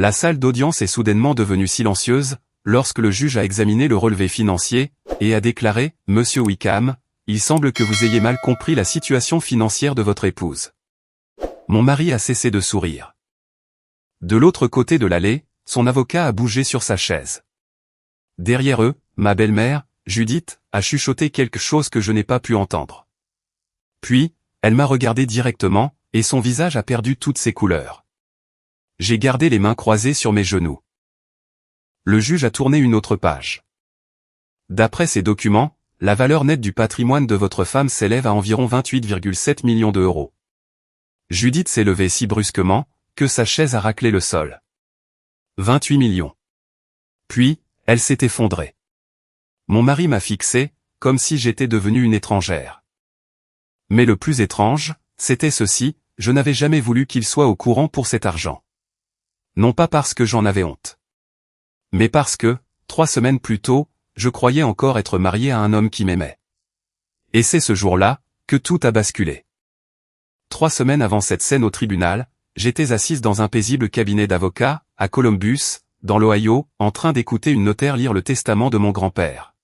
La salle d'audience est soudainement devenue silencieuse, lorsque le juge a examiné le relevé financier, et a déclaré « Monsieur Wickham, il semble que vous ayez mal compris la situation financière de votre épouse. » Mon mari a cessé de sourire. De l'autre côté de l'allée, son avocat a bougé sur sa chaise. Derrière eux, ma belle-mère, Judith, a chuchoté quelque chose que je n'ai pas pu entendre. Puis, elle m'a regardé directement, et son visage a perdu toutes ses couleurs. J'ai gardé les mains croisées sur mes genoux. Le juge a tourné une autre page. D'après ces documents, la valeur nette du patrimoine de votre femme s'élève à environ 28,7 millions d'euros. Judith s'est levée si brusquement, que sa chaise a raclé le sol. 28 millions. Puis, elle s'est effondrée. Mon mari m'a fixé, comme si j'étais devenue une étrangère. Mais le plus étrange, c'était ceci, je n'avais jamais voulu qu'il soit au courant pour cet argent. Non pas parce que j'en avais honte. Mais parce que, 3 semaines plus tôt, je croyais encore être marié à un homme qui m'aimait. Et c'est ce jour-là, que tout a basculé. 3 semaines avant cette scène au tribunal, j'étais assise dans un paisible cabinet d'avocat, à Columbus, dans l'Ohio, en train d'écouter une notaire lire le testament de mon grand-père.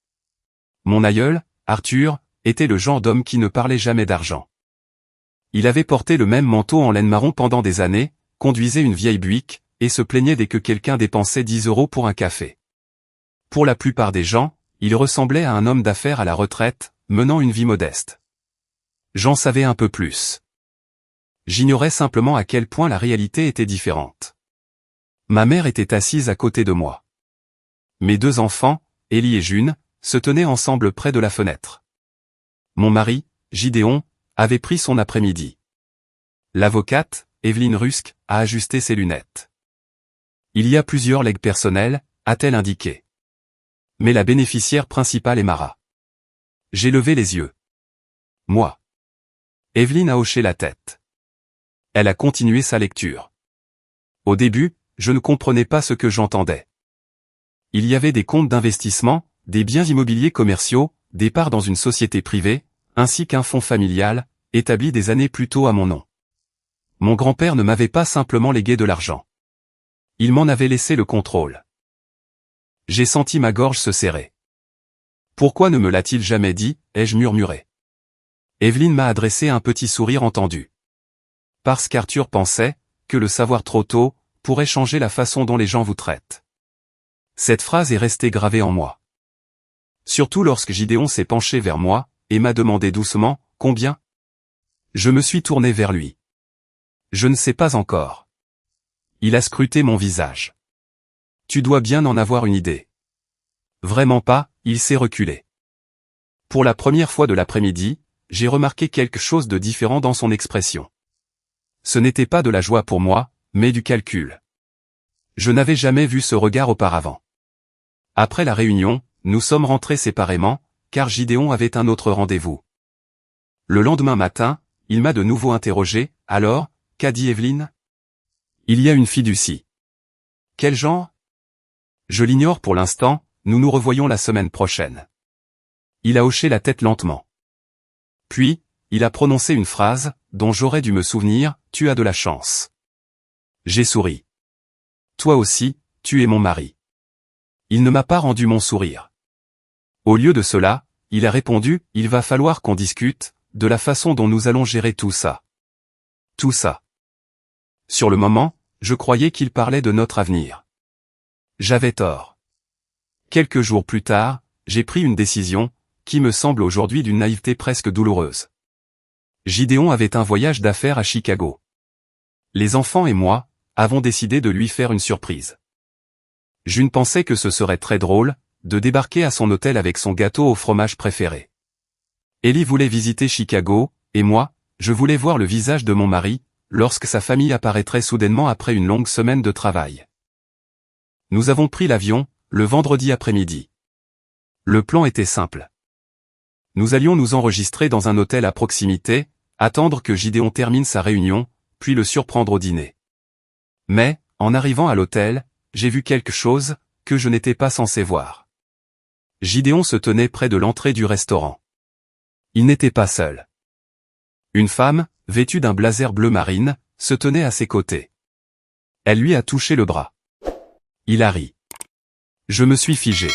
Mon aïeul, Arthur, était le genre d'homme qui ne parlait jamais d'argent. Il avait porté le même manteau en laine marron pendant des années, conduisait une vieille Buick, et se plaignait dès que quelqu'un dépensait 10 € pour un café. Pour la plupart des gens, il ressemblait à un homme d'affaires à la retraite, menant une vie modeste. J'en savais un peu plus. J'ignorais simplement à quel point la réalité était différente. Ma mère était assise à côté de moi. Mes 2 enfants, Ellie et June, se tenaient ensemble près de la fenêtre. Mon mari, Gideon, avait pris son après-midi. L'avocate, Evelyne Rusk, a ajusté ses lunettes. Il y a plusieurs legs personnels, a-t-elle indiqué. Mais la bénéficiaire principale est Mara. J'ai levé les yeux. Moi. Evelyne a hoché la tête. Elle a continué sa lecture. Au début, je ne comprenais pas ce que j'entendais. Il y avait des comptes d'investissement, des biens immobiliers commerciaux, des parts dans une société privée, ainsi qu'un fonds familial, établi des années plus tôt à mon nom. Mon grand-père ne m'avait pas simplement légué de l'argent. Il m'en avait laissé le contrôle. J'ai senti ma gorge se serrer. Pourquoi ne me l'a-t-il jamais dit, ai-je murmuré. Evelyne m'a adressé un petit sourire entendu. Parce qu'Arthur pensait, que le savoir trop tôt, pourrait changer la façon dont les gens vous traitent. Cette phrase est restée gravée en moi. Surtout lorsque Gideon s'est penché vers moi, et m'a demandé doucement, combien? Je me suis tourné vers lui. Je ne sais pas encore. Il a scruté mon visage. Tu dois bien en avoir une idée. Vraiment pas, il s'est reculé. Pour la première fois de l'après-midi, j'ai remarqué quelque chose de différent dans son expression. Ce n'était pas de la joie pour moi, mais du calcul. Je n'avais jamais vu ce regard auparavant. Après la réunion, nous sommes rentrés séparément, car Gideon avait un autre rendez-vous. Le lendemain matin, il m'a de nouveau interrogé, alors, qu'a dit Evelyne? Il y a une fiducie. Quel genre? Je l'ignore pour l'instant, nous nous revoyons la semaine prochaine. Il a hoché la tête lentement. Puis, il a prononcé une phrase, dont j'aurais dû me souvenir, tu as de la chance. J'ai souri. Toi aussi, tu es mon mari. Il ne m'a pas rendu mon sourire. Au lieu de cela, il a répondu, il va falloir qu'on discute, de la façon dont nous allons gérer tout ça. Tout ça. Sur le moment, je croyais qu'il parlait de notre avenir. J'avais tort. Quelques jours plus tard, j'ai pris une décision, qui me semble aujourd'hui d'une naïveté presque douloureuse. Gideon avait un voyage d'affaires à Chicago. Les enfants et moi, avons décidé de lui faire une surprise. June pensait que ce serait très drôle, de débarquer à son hôtel avec son gâteau au fromage préféré. Ellie voulait visiter Chicago, et moi, je voulais voir le visage de mon mari, lorsque sa famille apparaîtrait soudainement après une longue semaine de travail. Nous avons pris l'avion, le vendredi après-midi. Le plan était simple. Nous allions nous enregistrer dans un hôtel à proximité, attendre que Gideon termine sa réunion, puis le surprendre au dîner. Mais, en arrivant à l'hôtel, j'ai vu quelque chose, que je n'étais pas censé voir. Gideon se tenait près de l'entrée du restaurant. Il n'était pas seul. Une femme, vêtue d'un blazer bleu marine, se tenait à ses côtés. Elle lui a touché le bras. Il a ri. Je me suis figé.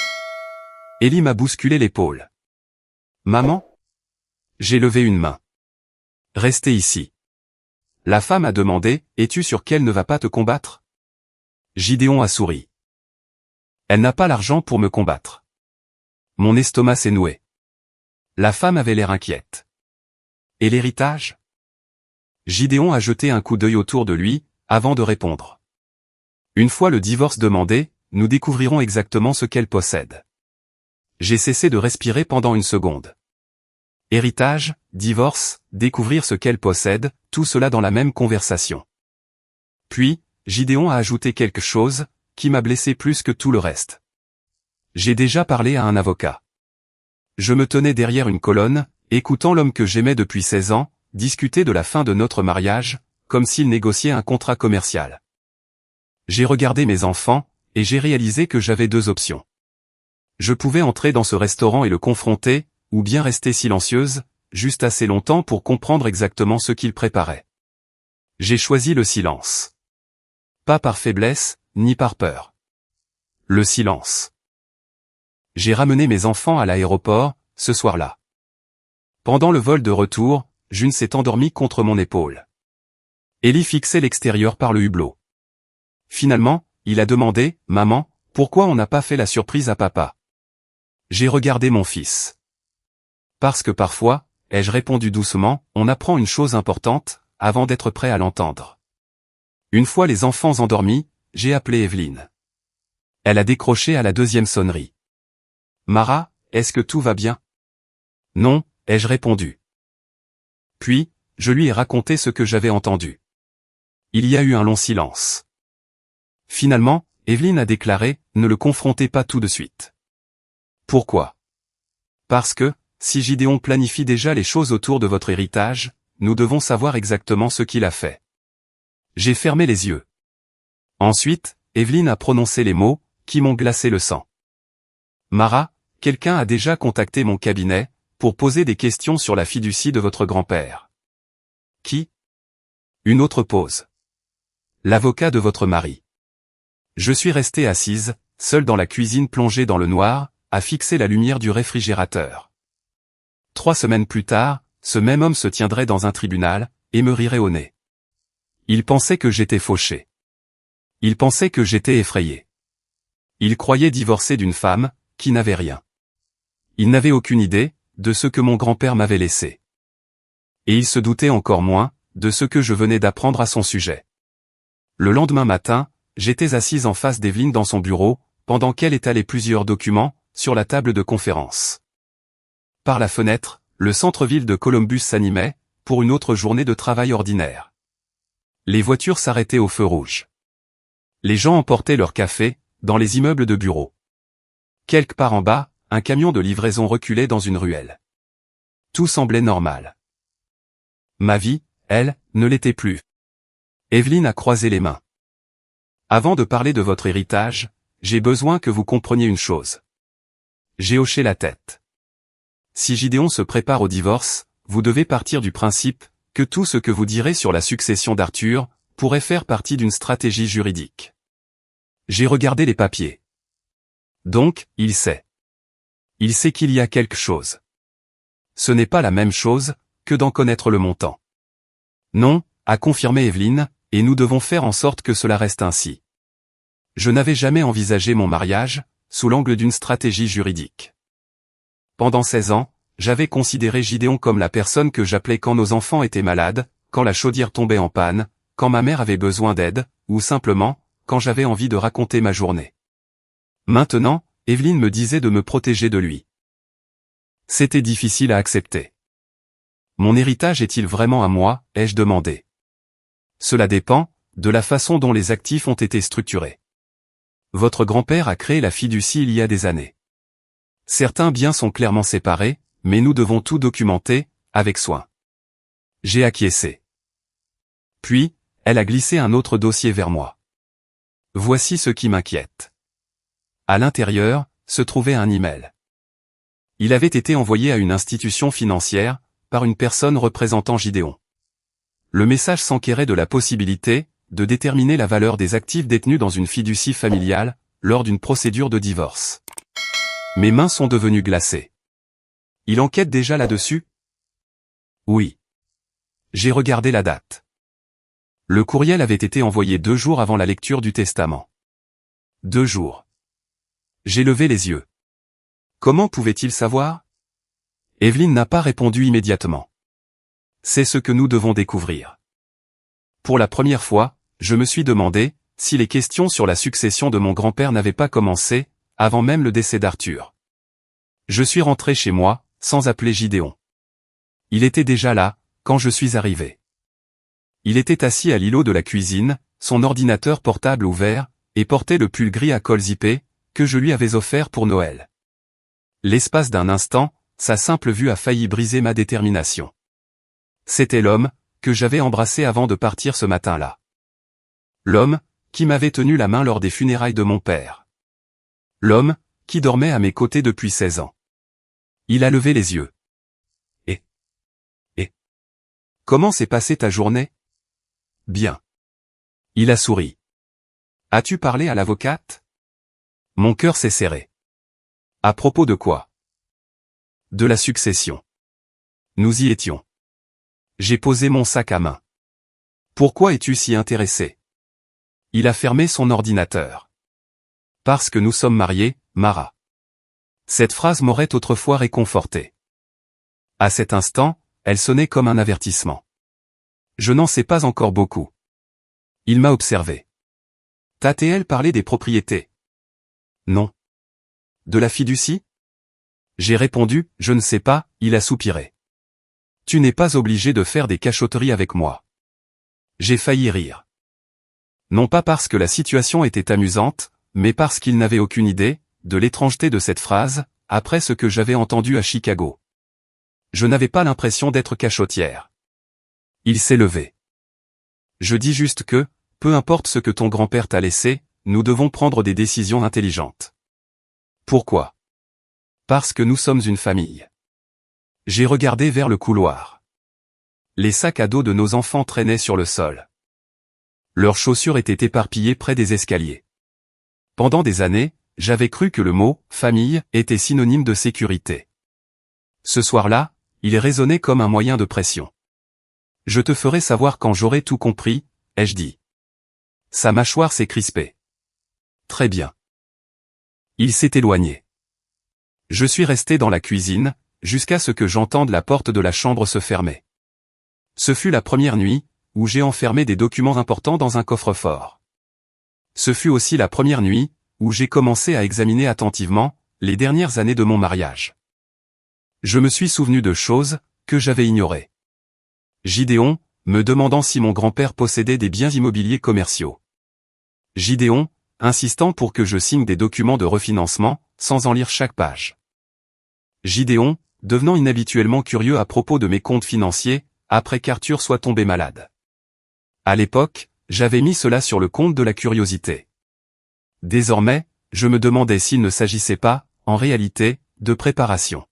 Ellie m'a bousculé l'épaule. Maman? J'ai levé une main. Restez ici. La femme a demandé, es-tu sûr qu'elle ne va pas te combattre? Gideon a souri. Elle n'a pas l'argent pour me combattre. Mon estomac s'est noué. La femme avait l'air inquiète. Et l'héritage? Gideon a jeté un coup d'œil autour de lui, avant de répondre. Une fois le divorce demandé, nous découvrirons exactement ce qu'elle possède. J'ai cessé de respirer pendant une seconde. Héritage, divorce, découvrir ce qu'elle possède, tout cela dans la même conversation. Puis, Gideon a ajouté quelque chose, qui m'a blessé plus que tout le reste. J'ai déjà parlé à un avocat. Je me tenais derrière une colonne, écoutant l'homme que j'aimais depuis 16 ans, discuter de la fin de notre mariage, comme s'il négociait un contrat commercial. J'ai regardé mes enfants, et j'ai réalisé que j'avais deux options. Je pouvais entrer dans ce restaurant et le confronter, ou bien rester silencieuse, juste assez longtemps pour comprendre exactement ce qu'il préparait. J'ai choisi le silence. Pas par faiblesse, ni par peur. Le silence. J'ai ramené mes enfants à l'aéroport, ce soir-là. Pendant le vol de retour, June s'est endormie contre mon épaule. Ellie fixait l'extérieur par le hublot. Finalement, il a demandé, « Maman, pourquoi on n'a pas fait la surprise à papa ?» J'ai regardé mon fils. Parce que parfois, ai-je répondu doucement, on apprend une chose importante, avant d'être prêt à l'entendre. Une fois les enfants endormis, j'ai appelé Evelyne. Elle a décroché à la deuxième sonnerie. Mara, est-ce que tout va bien? Non, ai-je répondu. Puis, je lui ai raconté ce que j'avais entendu. Il y a eu un long silence. Finalement, Evelyne a déclaré, ne le confrontez pas tout de suite. Pourquoi? Parce que, si Gideon planifie déjà les choses autour de votre héritage, nous devons savoir exactement ce qu'il a fait. J'ai fermé les yeux. Ensuite, Evelyne a prononcé les mots, qui m'ont glacé le sang. Mara, quelqu'un a déjà contacté mon cabinet, pour poser des questions sur la fiducie de votre grand-père. Qui? Une autre pause. L'avocat de votre mari. Je suis restée assise, seule dans la cuisine plongée dans le noir, à fixer la lumière du réfrigérateur. 3 semaines plus tard, ce même homme se tiendrait dans un tribunal, et me rirait au nez. Il pensait que j'étais fauché. Il pensait que j'étais effrayé. Il croyait divorcer d'une femme, qui n'avait rien. Il n'avait aucune idée, de ce que mon grand-père m'avait laissé. Et il se doutait encore moins, de ce que je venais d'apprendre à son sujet. Le lendemain matin, j'étais assise en face d'Evelyne dans son bureau, pendant qu'elle étalait plusieurs documents, sur la table de conférence. Par la fenêtre, le centre-ville de Columbus s'animait, pour une autre journée de travail ordinaire. Les voitures s'arrêtaient au feu rouge. Les gens emportaient leur café, dans les immeubles de bureaux. Quelque part en bas, un camion de livraison reculait dans une ruelle. Tout semblait normal. Ma vie, elle, ne l'était plus. Evelyne a croisé les mains. Avant de parler de votre héritage, j'ai besoin que vous compreniez une chose. J'ai hoché la tête. Si Gideon se prépare au divorce, vous devez partir du principe que tout ce que vous direz sur la succession d'Arthur pourrait faire partie d'une stratégie juridique. J'ai regardé les papiers. Donc, il sait. Il sait qu'il y a quelque chose. Ce n'est pas la même chose que d'en connaître le montant. Non, a confirmé Evelyne, et nous devons faire en sorte que cela reste ainsi. Je n'avais jamais envisagé mon mariage sous l'angle d'une stratégie juridique. Pendant 16 ans, j'avais considéré Gideon comme la personne que j'appelais quand nos enfants étaient malades, quand la chaudière tombait en panne, quand ma mère avait besoin d'aide, ou simplement, quand j'avais envie de raconter ma journée. Maintenant, Evelyne me disait de me protéger de lui. C'était difficile à accepter. Mon héritage est-il vraiment à moi, ai-je demandé. Cela dépend, de la façon dont les actifs ont été structurés. Votre grand-père a créé la fiducie il y a des années. Certains biens sont clairement séparés, mais nous devons tout documenter, avec soin. J'ai acquiescé. Puis, elle a glissé un autre dossier vers moi. Voici ce qui m'inquiète. À l'intérieur, se trouvait un email. Il avait été envoyé à une institution financière, par une personne représentant Gideon. Le message s'enquérait de la possibilité de déterminer la valeur des actifs détenus dans une fiducie familiale, lors d'une procédure de divorce. Mes mains sont devenues glacées. Il enquête déjà là-dessus? Oui. J'ai regardé la date. Le courriel avait été envoyé 2 jours avant la lecture du testament. 2 jours. J'ai levé les yeux. Comment pouvait-il savoir? Evelyne n'a pas répondu immédiatement. C'est ce que nous devons découvrir. Pour la première fois, je me suis demandé si les questions sur la succession de mon grand-père n'avaient pas commencé, avant même le décès d'Arthur. Je suis rentré chez moi, sans appeler Gideon. Il était déjà là, quand je suis arrivé. Il était assis à l'îlot de la cuisine, son ordinateur portable ouvert, et portait le pull gris à col zippé, que je lui avais offert pour Noël. L'espace d'un instant, sa simple vue a failli briser ma détermination. C'était l'homme que j'avais embrassé avant de partir ce matin-là. L'homme qui m'avait tenu la main lors des funérailles de mon père. L'homme qui dormait à mes côtés depuis 16 ans. Il a levé les yeux. Et comment s'est passée ta journée? Bien. Il a souri. As-tu parlé à l'avocate? Mon cœur s'est serré. À propos de quoi? De la succession. Nous y étions. J'ai posé mon sac à main. Pourquoi es-tu si intéressé? Il a fermé son ordinateur. Parce que nous sommes mariés, Mara. Cette phrase m'aurait autrefois réconforté. À cet instant, elle sonnait comme un avertissement. Je n'en sais pas encore beaucoup. Il m'a observé. T'a-t-elle parlé des propriétés? Non. De la fiducie? J'ai répondu, je ne sais pas, il a soupiré. Tu n'es pas obligé de faire des cachotteries avec moi. J'ai failli rire. Non pas parce que la situation était amusante, mais parce qu'il n'avait aucune idée de l'étrangeté de cette phrase, après ce que j'avais entendu à Chicago. Je n'avais pas l'impression d'être cachottière. Il s'est levé. Je dis juste que, peu importe ce que ton grand-père t'a laissé, nous devons prendre des décisions intelligentes. Pourquoi? Parce que nous sommes une famille. J'ai regardé vers le couloir. Les sacs à dos de nos enfants traînaient sur le sol. Leurs chaussures étaient éparpillées près des escaliers. Pendant des années, j'avais cru que le mot « famille » était synonyme de sécurité. Ce soir-là, il résonnait comme un moyen de pression. Je te ferai savoir quand j'aurai tout compris, ai-je dit. Sa mâchoire s'est crispée. Très bien. Il s'est éloigné. Je suis resté dans la cuisine, jusqu'à ce que j'entende la porte de la chambre se fermer. Ce fut la première nuit, où j'ai enfermé des documents importants dans un coffre-fort. Ce fut aussi la première nuit, où j'ai commencé à examiner attentivement les dernières années de mon mariage. Je me suis souvenu de choses que j'avais ignorées. Gideon, me demandant si mon grand-père possédait des biens immobiliers commerciaux. Gideon, insistant pour que je signe des documents de refinancement, sans en lire chaque page. Gideon, devenant inhabituellement curieux à propos de mes comptes financiers, après qu'Arthur soit tombé malade. À l'époque, j'avais mis cela sur le compte de la curiosité. Désormais, je me demandais s'il ne s'agissait pas, en réalité, de préparation.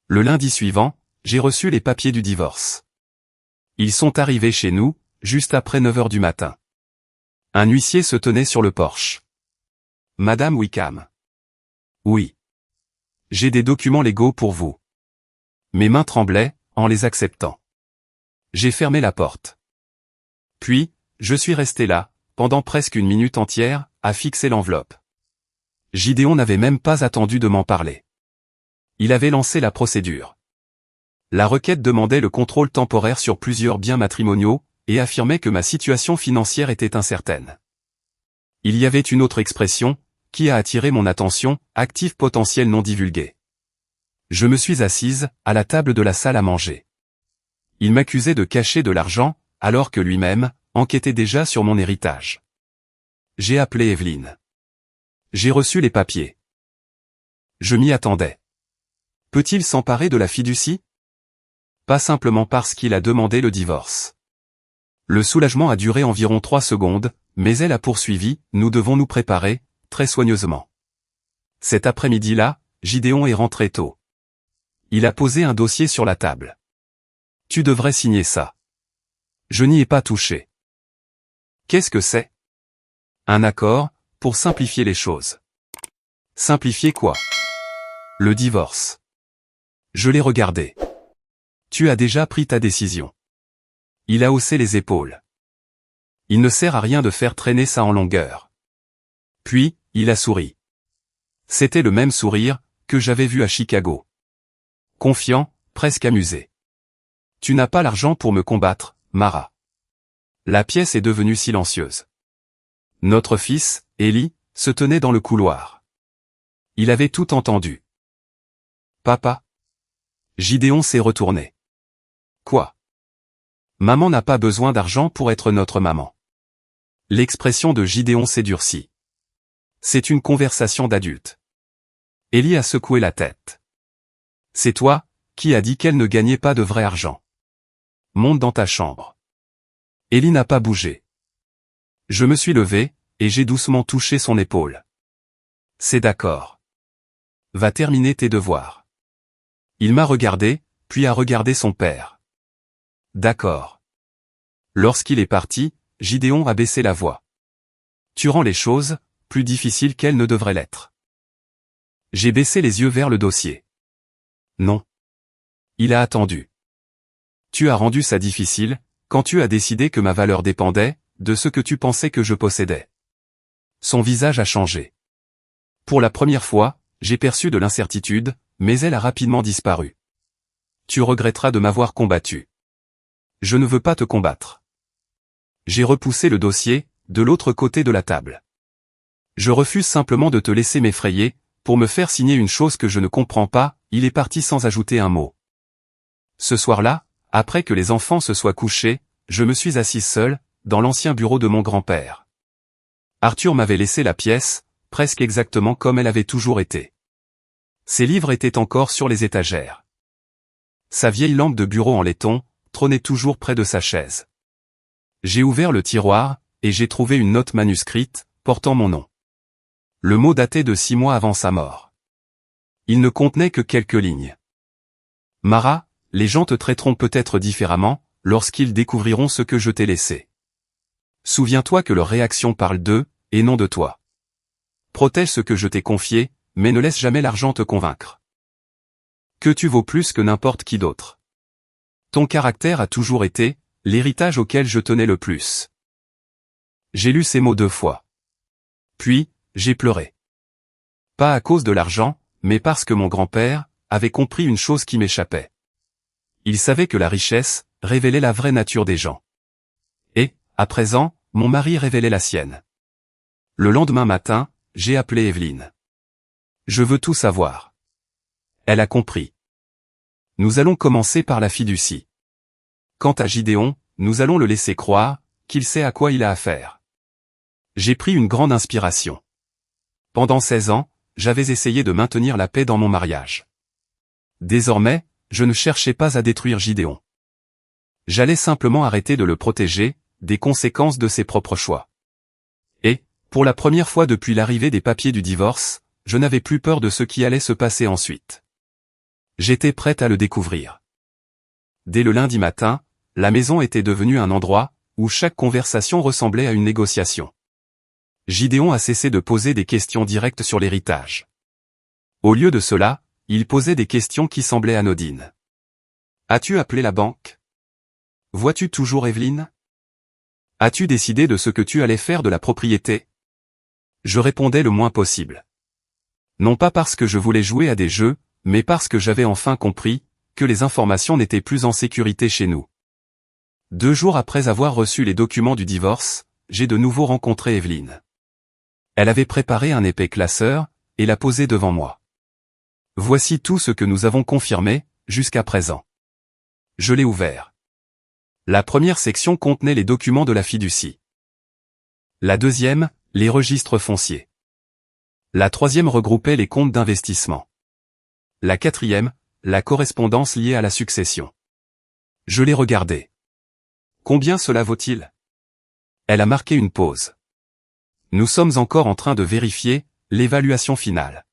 Le lundi suivant, j'ai reçu les papiers du divorce. Ils sont arrivés chez nous, juste après 9 heures du matin. Un huissier se tenait sur le porche. Madame Wickham. Oui. J'ai des documents légaux pour vous. Mes mains tremblaient, en les acceptant. J'ai fermé la porte. Puis, je suis resté là, pendant presque une minute entière, à fixer l'enveloppe. Gideon n'avait même pas attendu de m'en parler. Il avait lancé la procédure. La requête demandait le contrôle temporaire sur plusieurs biens matrimoniaux, et affirmait que ma situation financière était incertaine. Il y avait une autre expression, qui a attiré mon attention, actif potentiel non divulgué. Je me suis assise, à la table de la salle à manger. Il m'accusait de cacher de l'argent, alors que lui-même, enquêtait déjà sur mon héritage. J'ai appelé Evelyne. J'ai reçu les papiers. Je m'y attendais. Peut-il s'emparer de la fiducie? Pas simplement parce qu'il a demandé le divorce. Le soulagement a duré environ 3 secondes, mais elle a poursuivi, nous devons nous préparer, très soigneusement. Cet après-midi-là, Gideon est rentré tôt. Il a posé un dossier sur la table. Tu devrais signer ça. Je n'y ai pas touché. Qu'est-ce que c'est? Un accord, pour simplifier les choses. Simplifier quoi? Le divorce. Je l'ai regardé. Tu as déjà pris ta décision. Il a haussé les épaules. Il ne sert à rien de faire traîner ça en longueur. Puis, il a souri. C'était le même sourire que j'avais vu à Chicago. Confiant, presque amusé. Tu n'as pas l'argent pour me combattre, Mara. La pièce est devenue silencieuse. Notre fils, Eli, se tenait dans le couloir. Il avait tout entendu. Papa? Gideon s'est retourné. Quoi? Maman n'a pas besoin d'argent pour être notre maman. L'expression de Gideon s'est durcie. C'est une conversation d'adulte. Eli a secoué la tête. C'est toi, qui as dit qu'elle ne gagnait pas de vrai argent. Monte dans ta chambre. Eli n'a pas bougé. Je me suis levé, et j'ai doucement touché son épaule. C'est d'accord. Va terminer tes devoirs. Il m'a regardé, puis a regardé son père. D'accord. Lorsqu'il est parti, Gideon a baissé la voix. Tu rends les choses plus difficiles qu'elles ne devraient l'être. J'ai baissé les yeux vers le dossier. Non. Il a attendu. Tu as rendu ça difficile, quand tu as décidé que ma valeur dépendait de ce que tu pensais que je possédais. Son visage a changé. Pour la première fois, j'ai perçu de l'incertitude, mais elle a rapidement disparu. Tu regretteras de m'avoir combattu. Je ne veux pas te combattre. J'ai repoussé le dossier, de l'autre côté de la table. Je refuse simplement de te laisser m'effrayer, pour me faire signer une chose que je ne comprends pas. Il est parti sans ajouter un mot. Ce soir-là, après que les enfants se soient couchés, je me suis assise seule, dans l'ancien bureau de mon grand-père. Arthur m'avait laissé la pièce, presque exactement comme elle avait toujours été. Ses livres étaient encore sur les étagères. Sa vieille lampe de bureau en laiton trônait toujours près de sa chaise. J'ai ouvert le tiroir, et j'ai trouvé une note manuscrite, portant mon nom. Le mot datait de 6 mois avant sa mort. Il ne contenait que quelques lignes. Mara, les gens te traiteront peut-être différemment, lorsqu'ils découvriront ce que je t'ai laissé. Souviens-toi que leur réaction parle d'eux, et non de toi. Protège ce que je t'ai confié, mais ne laisse jamais l'argent te convaincre. Que tu vaux plus que n'importe qui d'autre. Ton caractère a toujours été l'héritage auquel je tenais le plus. J'ai lu ces mots 2 fois. Puis, j'ai pleuré. Pas à cause de l'argent, mais parce que mon grand-père avait compris une chose qui m'échappait. Il savait que la richesse révélait la vraie nature des gens. Et, à présent, mon mari révélait la sienne. Le lendemain matin, j'ai appelé Evelyne. Je veux tout savoir. Elle a compris. Nous allons commencer par la fiducie. Quant à Gideon, nous allons le laisser croire qu'il sait à quoi il a affaire. J'ai pris une grande inspiration. Pendant 16 ans, j'avais essayé de maintenir la paix dans mon mariage. Désormais, je ne cherchais pas à détruire Gideon. J'allais simplement arrêter de le protéger des conséquences de ses propres choix. Et, pour la première fois depuis l'arrivée des papiers du divorce, je n'avais plus peur de ce qui allait se passer ensuite. J'étais prête à le découvrir. Dès le lundi matin, la maison était devenue un endroit où chaque conversation ressemblait à une négociation. Gideon a cessé de poser des questions directes sur l'héritage. Au lieu de cela, il posait des questions qui semblaient anodines. As-tu appelé la banque? Vois-tu toujours Evelyne? As-tu décidé de ce que tu allais faire de la propriété? Je répondais le moins possible. Non pas parce que je voulais jouer à des jeux, mais parce que j'avais enfin compris que les informations n'étaient plus en sécurité chez nous. 2 jours après avoir reçu les documents du divorce, j'ai de nouveau rencontré Evelyne. Elle avait préparé un épais classeur, et l'a posé devant moi. Voici tout ce que nous avons confirmé, jusqu'à présent. Je l'ai ouvert. La première section contenait les documents de la fiducie. La deuxième, les registres fonciers. La troisième regroupait les comptes d'investissement. La quatrième, la correspondance liée à la succession. Je l'ai regardée. Combien cela vaut-il? Elle a marqué une pause. Nous sommes encore en train de vérifier l'évaluation finale.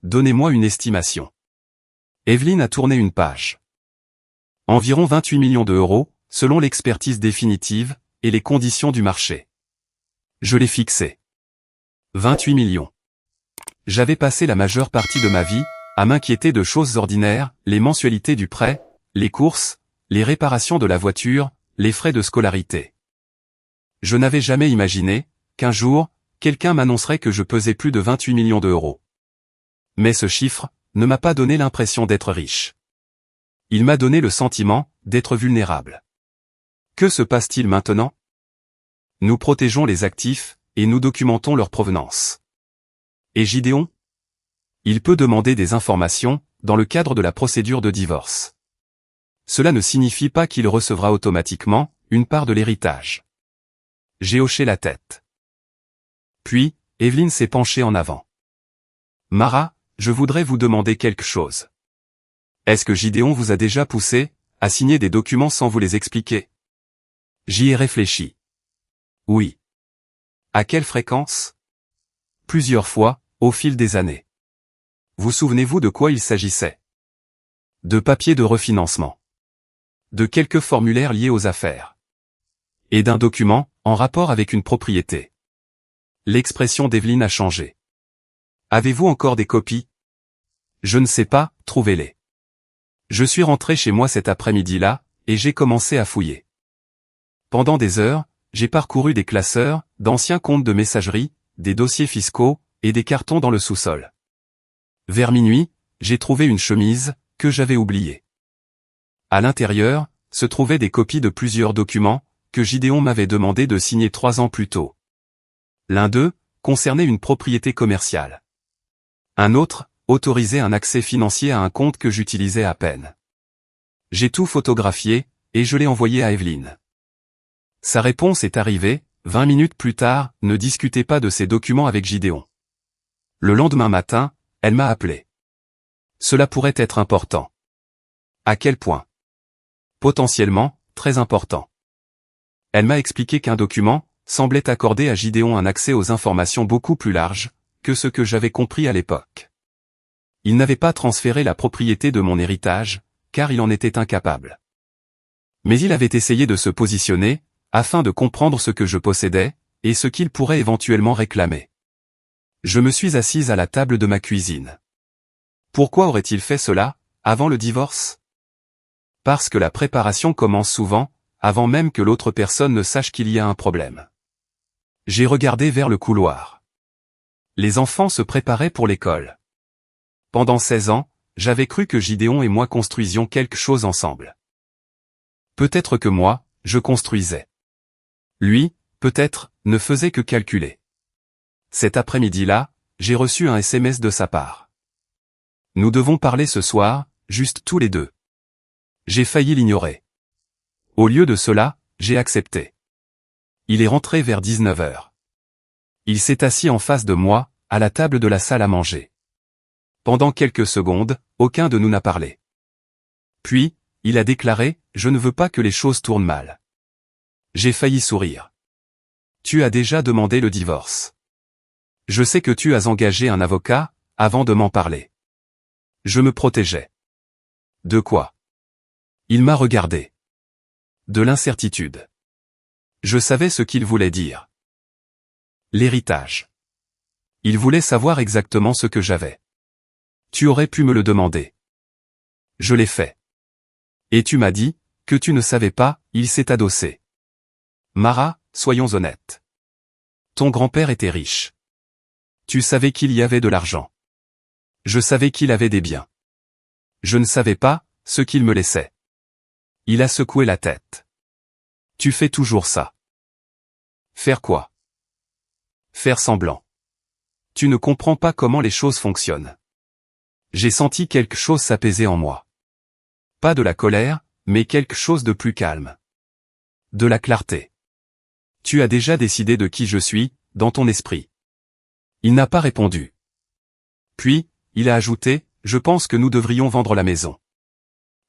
Donnez-moi une estimation. Evelyne a tourné une page. Environ 28 millions d'euros, selon l'expertise définitive et les conditions du marché. Je l'ai fixé. 28 millions. J'avais passé la majeure partie de ma vie à m'inquiéter de choses ordinaires, les mensualités du prêt, les courses, les réparations de la voiture, les frais de scolarité. Je n'avais jamais imaginé qu'un jour, quelqu'un m'annoncerait que je pesais plus de 28 millions d'euros. Mais ce chiffre ne m'a pas donné l'impression d'être riche. Il m'a donné le sentiment d'être vulnérable. Que se passe-t-il maintenant? Nous protégeons les actifs et nous documentons leur provenance. Et Gideon? Il peut demander des informations dans le cadre de la procédure de divorce. Cela ne signifie pas qu'il recevra automatiquement une part de l'héritage. J'ai hoché la tête. Puis, Evelyne s'est penchée en avant. Mara, je voudrais vous demander quelque chose. Est-ce que Gideon vous a déjà poussé à signer des documents sans vous les expliquer? J'y ai réfléchi. Oui. À quelle fréquence? Plusieurs fois, au fil des années. Vous souvenez-vous de quoi il s'agissait? De papiers de refinancement. De quelques formulaires liés aux affaires. Et d'un document en rapport avec une propriété. L'expression d'Evelyne a changé. Avez-vous encore des copies? Je ne sais pas, trouvez-les. Je suis rentré chez moi cet après-midi-là, et j'ai commencé à fouiller. Pendant des heures, j'ai parcouru des classeurs, d'anciens comptes de messagerie, des dossiers fiscaux, et des cartons dans le sous-sol. Vers minuit, j'ai trouvé une chemise, que j'avais oubliée. À l'intérieur, se trouvaient des copies de plusieurs documents, que Gideon m'avait demandé de signer 3 ans plus tôt. L'un d'eux concernait une propriété commerciale. Un autre autorisait un accès financier à un compte que j'utilisais à peine. J'ai tout photographié, et je l'ai envoyé à Evelyne. Sa réponse est arrivée, 20 minutes plus tard, ne discutez pas de ces documents avec Gideon. Le lendemain matin, elle m'a appelé. Cela pourrait être important. À quel point? Potentiellement, très important. Elle m'a expliqué qu'un document semblait accorder à Gideon un accès aux informations beaucoup plus large que ce que j'avais compris à l'époque. Il n'avait pas transféré la propriété de mon héritage, car il en était incapable. Mais il avait essayé de se positionner, afin de comprendre ce que je possédais, et ce qu'il pourrait éventuellement réclamer. Je me suis assise à la table de ma cuisine. Pourquoi aurait-il fait cela, avant le divorce? Parce que la préparation commence souvent, avant même que l'autre personne ne sache qu'il y a un problème. J'ai regardé vers le couloir. Les enfants se préparaient pour l'école. Pendant 16 ans, j'avais cru que Gideon et moi construisions quelque chose ensemble. Peut-être que moi, je construisais. Lui, peut-être, ne faisait que calculer. Cet après-midi-là, j'ai reçu un SMS de sa part. Nous devons parler ce soir, juste tous les deux. J'ai failli l'ignorer. Au lieu de cela, j'ai accepté. Il est rentré vers 19 h. Il s'est assis en face de moi, à la table de la salle à manger. Pendant quelques secondes, aucun de nous n'a parlé. Puis, il a déclaré, « Je ne veux pas que les choses tournent mal. » J'ai failli sourire. Tu as déjà demandé le divorce. Je sais que tu as engagé un avocat, avant de m'en parler. Je me protégeais. De quoi? Il m'a regardé. De l'incertitude. Je savais ce qu'il voulait dire. L'héritage. Il voulait savoir exactement ce que j'avais. Tu aurais pu me le demander. Je l'ai fait. Et tu m'as dit, que tu ne savais pas, il s'est adossé. Mara, soyons honnêtes. Ton grand-père était riche. Tu savais qu'il y avait de l'argent. Je savais qu'il avait des biens. Je ne savais pas, ce qu'il me laissait. Il a secoué la tête. Tu fais toujours ça. Faire quoi? Faire semblant. Tu ne comprends pas comment les choses fonctionnent. J'ai senti quelque chose s'apaiser en moi. Pas de la colère, mais quelque chose de plus calme. De la clarté. Tu as déjà décidé de qui je suis, dans ton esprit. Il n'a pas répondu. Puis, il a ajouté, je pense que nous devrions vendre la maison.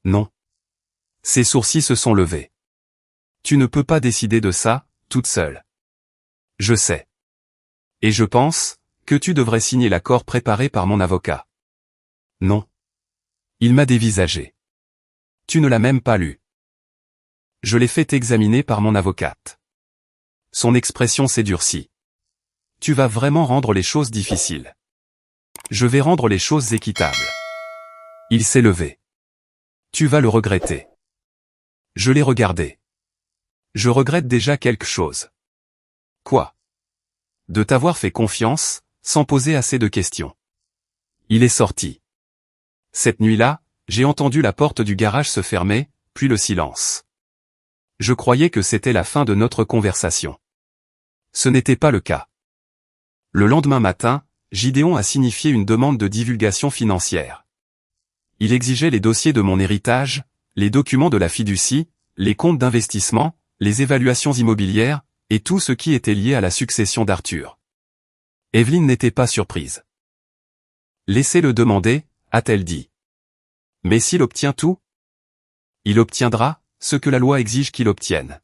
Non. Ses sourcils se sont levés. Tu ne peux pas décider de ça, toute seule. Je sais. Et je pense, que tu devrais signer l'accord préparé par mon avocat. Non. Il m'a dévisagé. Tu ne l'as même pas lu. Je l'ai fait examiner par mon avocate. Son expression s'est durcie. Tu vas vraiment rendre les choses difficiles. Je vais rendre les choses équitables. Il s'est levé. Tu vas le regretter. Je l'ai regardé. Je regrette déjà quelque chose. Quoi? De t'avoir fait confiance, sans poser assez de questions. Il est sorti. Cette nuit-là, j'ai entendu la porte du garage se fermer, puis le silence. Je croyais que c'était la fin de notre conversation. Ce n'était pas le cas. Le lendemain matin, Gideon a signifié une demande de divulgation financière. Il exigeait les dossiers de mon héritage, les documents de la fiducie, les comptes d'investissement, les évaluations immobilières, et tout ce qui était lié à la succession d'Arthur. Evelyne n'était pas surprise. Laissez-le demander, a-t-elle dit. Mais s'il obtient tout? Il obtiendra ce que la loi exige qu'il obtienne.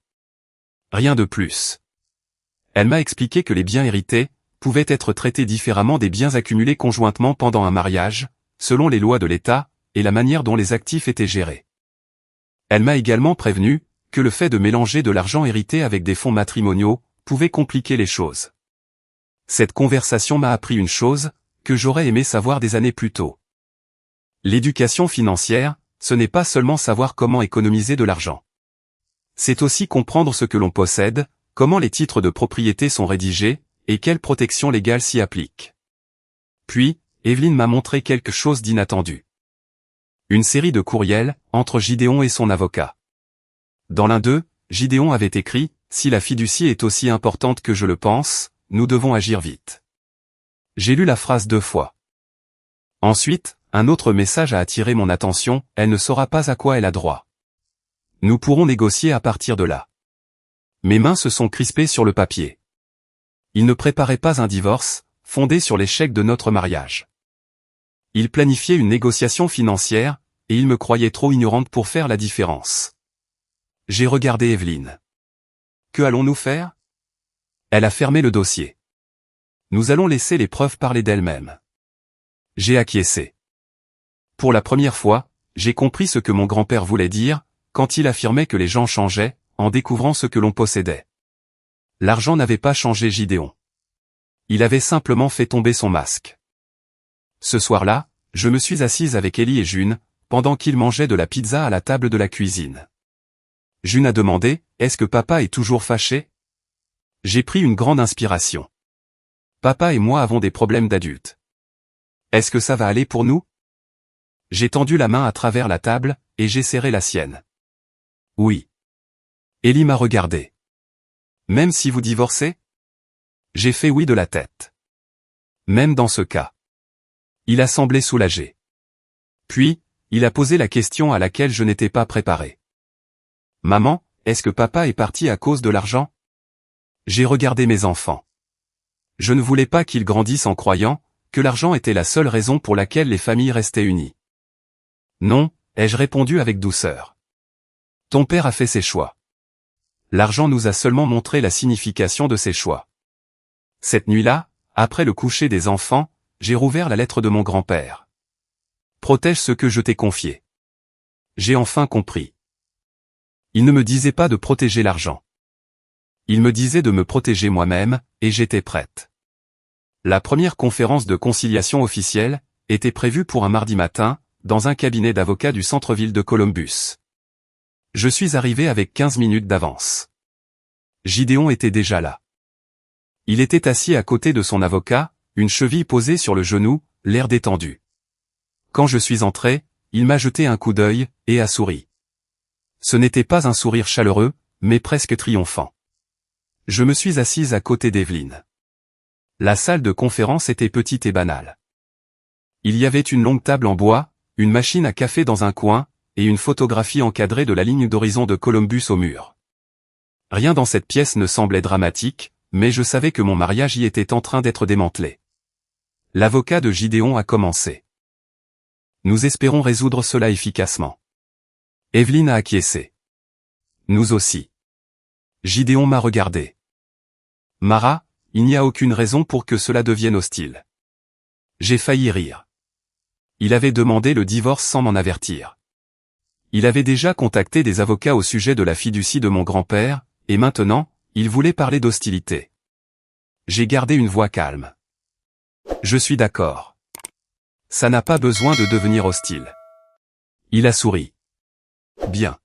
Rien de plus. Elle m'a expliqué que les biens hérités pouvaient être traités différemment des biens accumulés conjointement pendant un mariage, selon les lois de l'État, et la manière dont les actifs étaient gérés. Elle m'a également prévenu que le fait de mélanger de l'argent hérité avec des fonds matrimoniaux pouvait compliquer les choses. Cette conversation m'a appris une chose que j'aurais aimé savoir des années plus tôt. L'éducation financière, ce n'est pas seulement savoir comment économiser de l'argent. C'est aussi comprendre ce que l'on possède, comment les titres de propriété sont rédigés, et quelles protections légales s'y appliquent. Puis, Evelyne m'a montré quelque chose d'inattendu. Une série de courriels, entre Gideon et son avocat. Dans l'un d'eux, Gideon avait écrit « Si la fiducie est aussi importante que je le pense, nous devons agir vite ». J'ai lu la phrase 2 fois. Ensuite, un autre message a attiré mon attention, elle ne saura pas à quoi elle a droit. Nous pourrons négocier à partir de là. Mes mains se sont crispées sur le papier. Il ne préparait pas un divorce, fondé sur l'échec de notre mariage. Il planifiait une négociation financière, et il me croyait trop ignorante pour faire la différence. J'ai regardé Evelyne. Que allons-nous faire? Elle a fermé le dossier. Nous allons laisser les preuves parler d'elles-mêmes. J'ai acquiescé. Pour la première fois, j'ai compris ce que mon grand-père voulait dire, quand il affirmait que les gens changeaient, en découvrant ce que l'on possédait. L'argent n'avait pas changé Gideon. Il avait simplement fait tomber son masque. Ce soir-là, je me suis assise avec Ellie et June, pendant qu'ils mangeaient de la pizza à la table de la cuisine. June a demandé, « Est-ce que papa est toujours fâché ?» J'ai pris une grande inspiration. Papa et moi avons des problèmes d'adultes. Est-ce que ça va aller pour nous? J'ai tendu la main à travers la table, et j'ai serré la sienne. Oui. Ellie m'a regardé. Même si vous divorcez? J'ai fait oui de la tête. Même dans ce cas. Il a semblé soulagé. Puis, il a posé la question à laquelle je n'étais pas préparé. Maman, est-ce que papa est parti à cause de l'argent? J'ai regardé mes enfants. Je ne voulais pas qu'ils grandissent en croyant que l'argent était la seule raison pour laquelle les familles restaient unies. Non, ai-je répondu avec douceur. Ton père a fait ses choix. L'argent nous a seulement montré la signification de ses choix. Cette nuit-là, après le coucher des enfants, j'ai rouvert la lettre de mon grand-père. Protège ce que je t'ai confié. J'ai enfin compris. Il ne me disait pas de protéger l'argent. Il me disait de me protéger moi-même, et j'étais prête. La première conférence de conciliation officielle était prévue pour un mardi matin, dans un cabinet d'avocats du centre-ville de Columbus. Je suis arrivé avec 15 minutes d'avance. Gideon était déjà là. Il était assis à côté de son avocat, une cheville posée sur le genou, l'air détendu. Quand je suis entré, il m'a jeté un coup d'œil, et a souri. Ce n'était pas un sourire chaleureux, mais presque triomphant. Je me suis assise à côté d'Evelyne. La salle de conférence était petite et banale. Il y avait une longue table en bois, une machine à café dans un coin, et une photographie encadrée de la ligne d'horizon de Columbus au mur. Rien dans cette pièce ne semblait dramatique, mais je savais que mon mariage y était en train d'être démantelé. L'avocat de Gideon a commencé. Nous espérons résoudre cela efficacement. Evelyne a acquiescé. Nous aussi. Gideon m'a regardé. Mara, il n'y a aucune raison pour que cela devienne hostile. J'ai failli rire. Il avait demandé le divorce sans m'en avertir. Il avait déjà contacté des avocats au sujet de la fiducie de mon grand-père, et maintenant, il voulait parler d'hostilité. J'ai gardé une voix calme. Je suis d'accord. Ça n'a pas besoin de devenir hostile. Il a souri. Bien.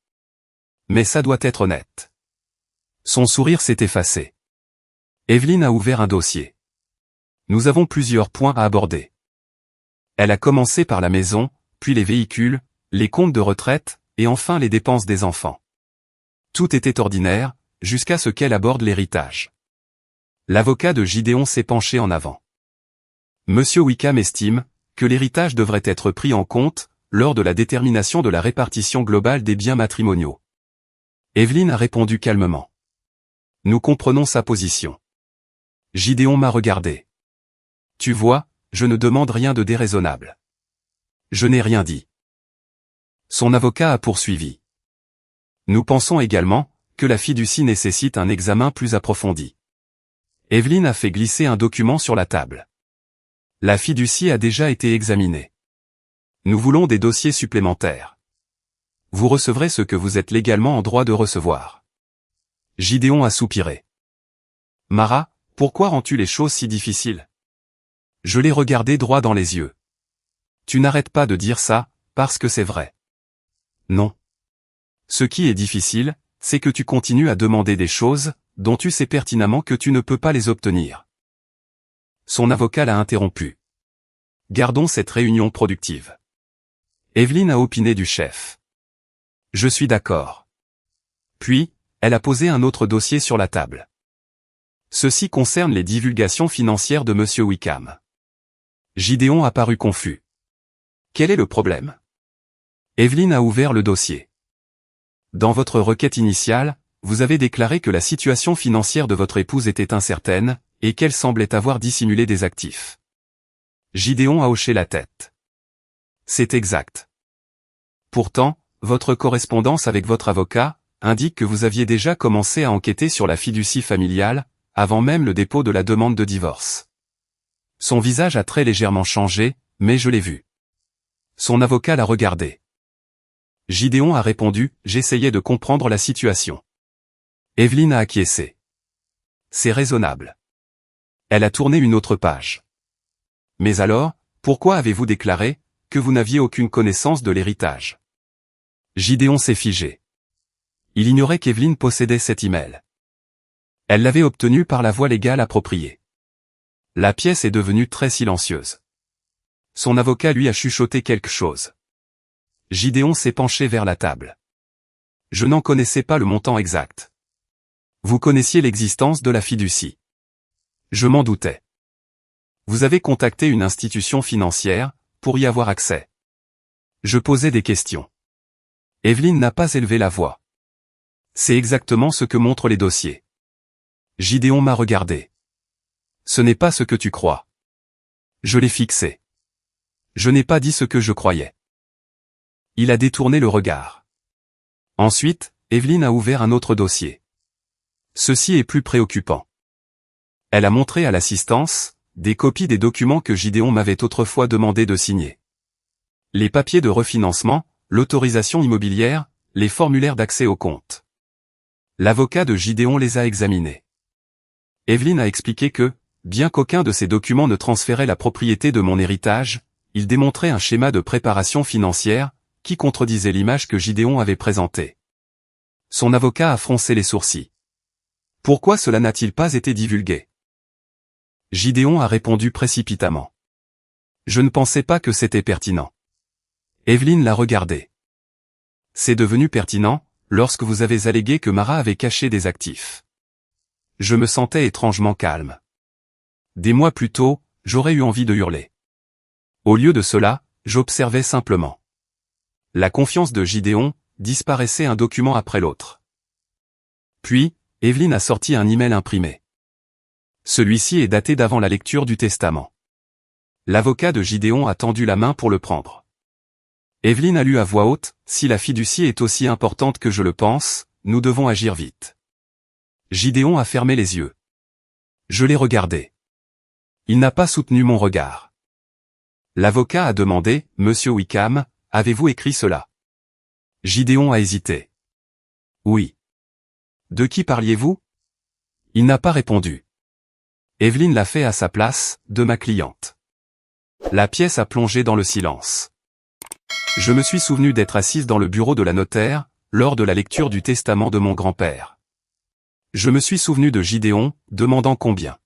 Mais ça doit être honnête. Son sourire s'est effacé. Evelyne a ouvert un dossier. Nous avons plusieurs points à aborder. Elle a commencé par la maison, puis les véhicules, les comptes de retraite, et enfin les dépenses des enfants. Tout était ordinaire, jusqu'à ce qu'elle aborde l'héritage. L'avocat de Gideon s'est penché en avant. Monsieur Wickham estime que l'héritage devrait être pris en compte lors de la détermination de la répartition globale des biens matrimoniaux. Evelyne a répondu calmement. Nous comprenons sa position. Gideon m'a regardé. Tu vois, je ne demande rien de déraisonnable. Je n'ai rien dit. Son avocat a poursuivi. Nous pensons également que la fiducie nécessite un examen plus approfondi. Evelyne a fait glisser un document sur la table. La fiducie a déjà été examinée. Nous voulons des dossiers supplémentaires. Vous recevrez ce que vous êtes légalement en droit de recevoir. Gideon a soupiré. Mara, pourquoi rends-tu les choses si difficiles? Je l'ai regardé droit dans les yeux. Tu n'arrêtes pas de dire ça, parce que c'est vrai. Non. Ce qui est difficile, c'est que tu continues à demander des choses, dont tu sais pertinemment que tu ne peux pas les obtenir. Son avocat l'a interrompu. Gardons cette réunion productive. Evelyne a opiné du chef. Je suis d'accord. Puis, elle a posé un autre dossier sur la table. Ceci concerne les divulgations financières de Monsieur Wickham. Gideon a paru confus. Quel est le problème? Evelyne a ouvert le dossier. Dans votre requête initiale, vous avez déclaré que la situation financière de votre épouse était incertaine, et qu'elle semblait avoir dissimulé des actifs. Gideon a hoché la tête. C'est exact. Pourtant, votre correspondance avec votre avocat indique que vous aviez déjà commencé à enquêter sur la fiducie familiale, avant même le dépôt de la demande de divorce. Son visage a très légèrement changé, mais je l'ai vu. Son avocat l'a regardé. Gideon a répondu, j'essayais de comprendre la situation. Evelyne a acquiescé. C'est raisonnable. Elle a tourné une autre page. Mais alors, pourquoi avez-vous déclaré que vous n'aviez aucune connaissance de l'héritage? Gideon s'est figé. Il ignorait qu'Evelyne possédait cet email. Elle l'avait obtenu par la voie légale appropriée. La pièce est devenue très silencieuse. Son avocat lui a chuchoté quelque chose. Gideon s'est penché vers la table. Je n'en connaissais pas le montant exact. Vous connaissiez l'existence de la fiducie. Je m'en doutais. Vous avez contacté une institution financière pour y avoir accès. Je posais des questions. Evelyne n'a pas élevé la voix. C'est exactement ce que montrent les dossiers. Gideon m'a regardé. Ce n'est pas ce que tu crois. Je l'ai fixé. Je n'ai pas dit ce que je croyais. Il a détourné le regard. Ensuite, Evelyne a ouvert un autre dossier. Ceci est plus préoccupant. Elle a montré à l'assistance des copies des documents que Gideon m'avait autrefois demandé de signer. Les papiers de refinancement, l'autorisation immobilière, les formulaires d'accès au compte. L'avocat de Gideon les a examinés. Evelyne a expliqué que, bien qu'aucun de ces documents ne transférait la propriété de mon héritage, il démontrait un schéma de préparation financière, qui contredisait l'image que Gideon avait présentée. Son avocat a froncé les sourcils. Pourquoi cela n'a-t-il pas été divulgué? Gideon a répondu précipitamment. Je ne pensais pas que c'était pertinent. Evelyne l'a regardé. C'est devenu pertinent, lorsque vous avez allégué que Mara avait caché des actifs. Je me sentais étrangement calme. Des mois plus tôt, j'aurais eu envie de hurler. Au lieu de cela, j'observais simplement. La confiance de Gideon disparaissait un document après l'autre. Puis, Evelyne a sorti un email imprimé. Celui-ci est daté d'avant la lecture du testament. L'avocat de Gideon a tendu la main pour le prendre. Evelyne a lu à voix haute, si la fiducie est aussi importante que je le pense, nous devons agir vite. Gideon a fermé les yeux. Je l'ai regardé. Il n'a pas soutenu mon regard. L'avocat a demandé, Monsieur Wickham, avez-vous écrit cela? Gideon a hésité. Oui. De qui parliez-vous? Il n'a pas répondu. Evelyne l'a fait à sa place, de ma cliente. La pièce a plongé dans le silence. Je me suis souvenu d'être assise dans le bureau de la notaire, lors de la lecture du testament de mon grand-père. Je me suis souvenu de Gideon, demandant combien.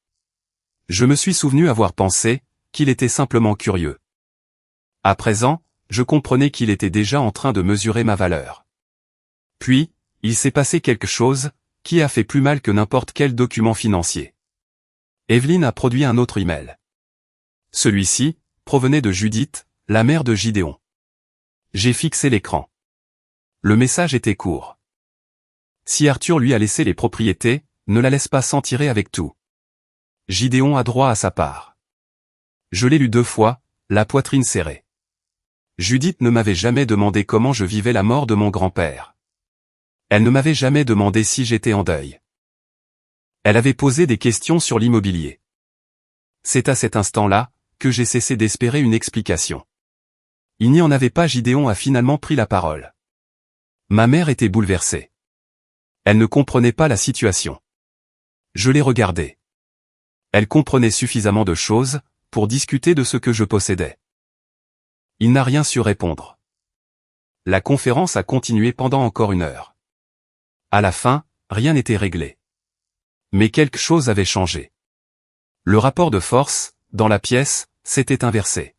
Je me suis souvenu avoir pensé qu'il était simplement curieux. À présent, je comprenais qu'il était déjà en train de mesurer ma valeur. Puis, il s'est passé quelque chose qui a fait plus mal que n'importe quel document financier. Evelyne a produit un autre email. Celui-ci provenait de Judith, la mère de Gideon. J'ai fixé l'écran. Le message était court. Si Arthur lui a laissé les propriétés, ne la laisse pas s'en tirer avec tout. Gideon a droit à sa part. Je l'ai lu 2 fois, la poitrine serrée. Judith ne m'avait jamais demandé comment je vivais la mort de mon grand-père. Elle ne m'avait jamais demandé si j'étais en deuil. Elle avait posé des questions sur l'immobilier. C'est à cet instant-là que j'ai cessé d'espérer une explication. Il n'y en avait pas. Gideon a finalement pris la parole. Ma mère était bouleversée. Elle ne comprenait pas la situation. Je l'ai regardée. Elle comprenait suffisamment de choses pour discuter de ce que je possédais. Il n'a rien su répondre. La conférence a continué pendant encore 1 heure. À la fin, rien n'était réglé. Mais quelque chose avait changé. Le rapport de force, dans la pièce, s'était inversé.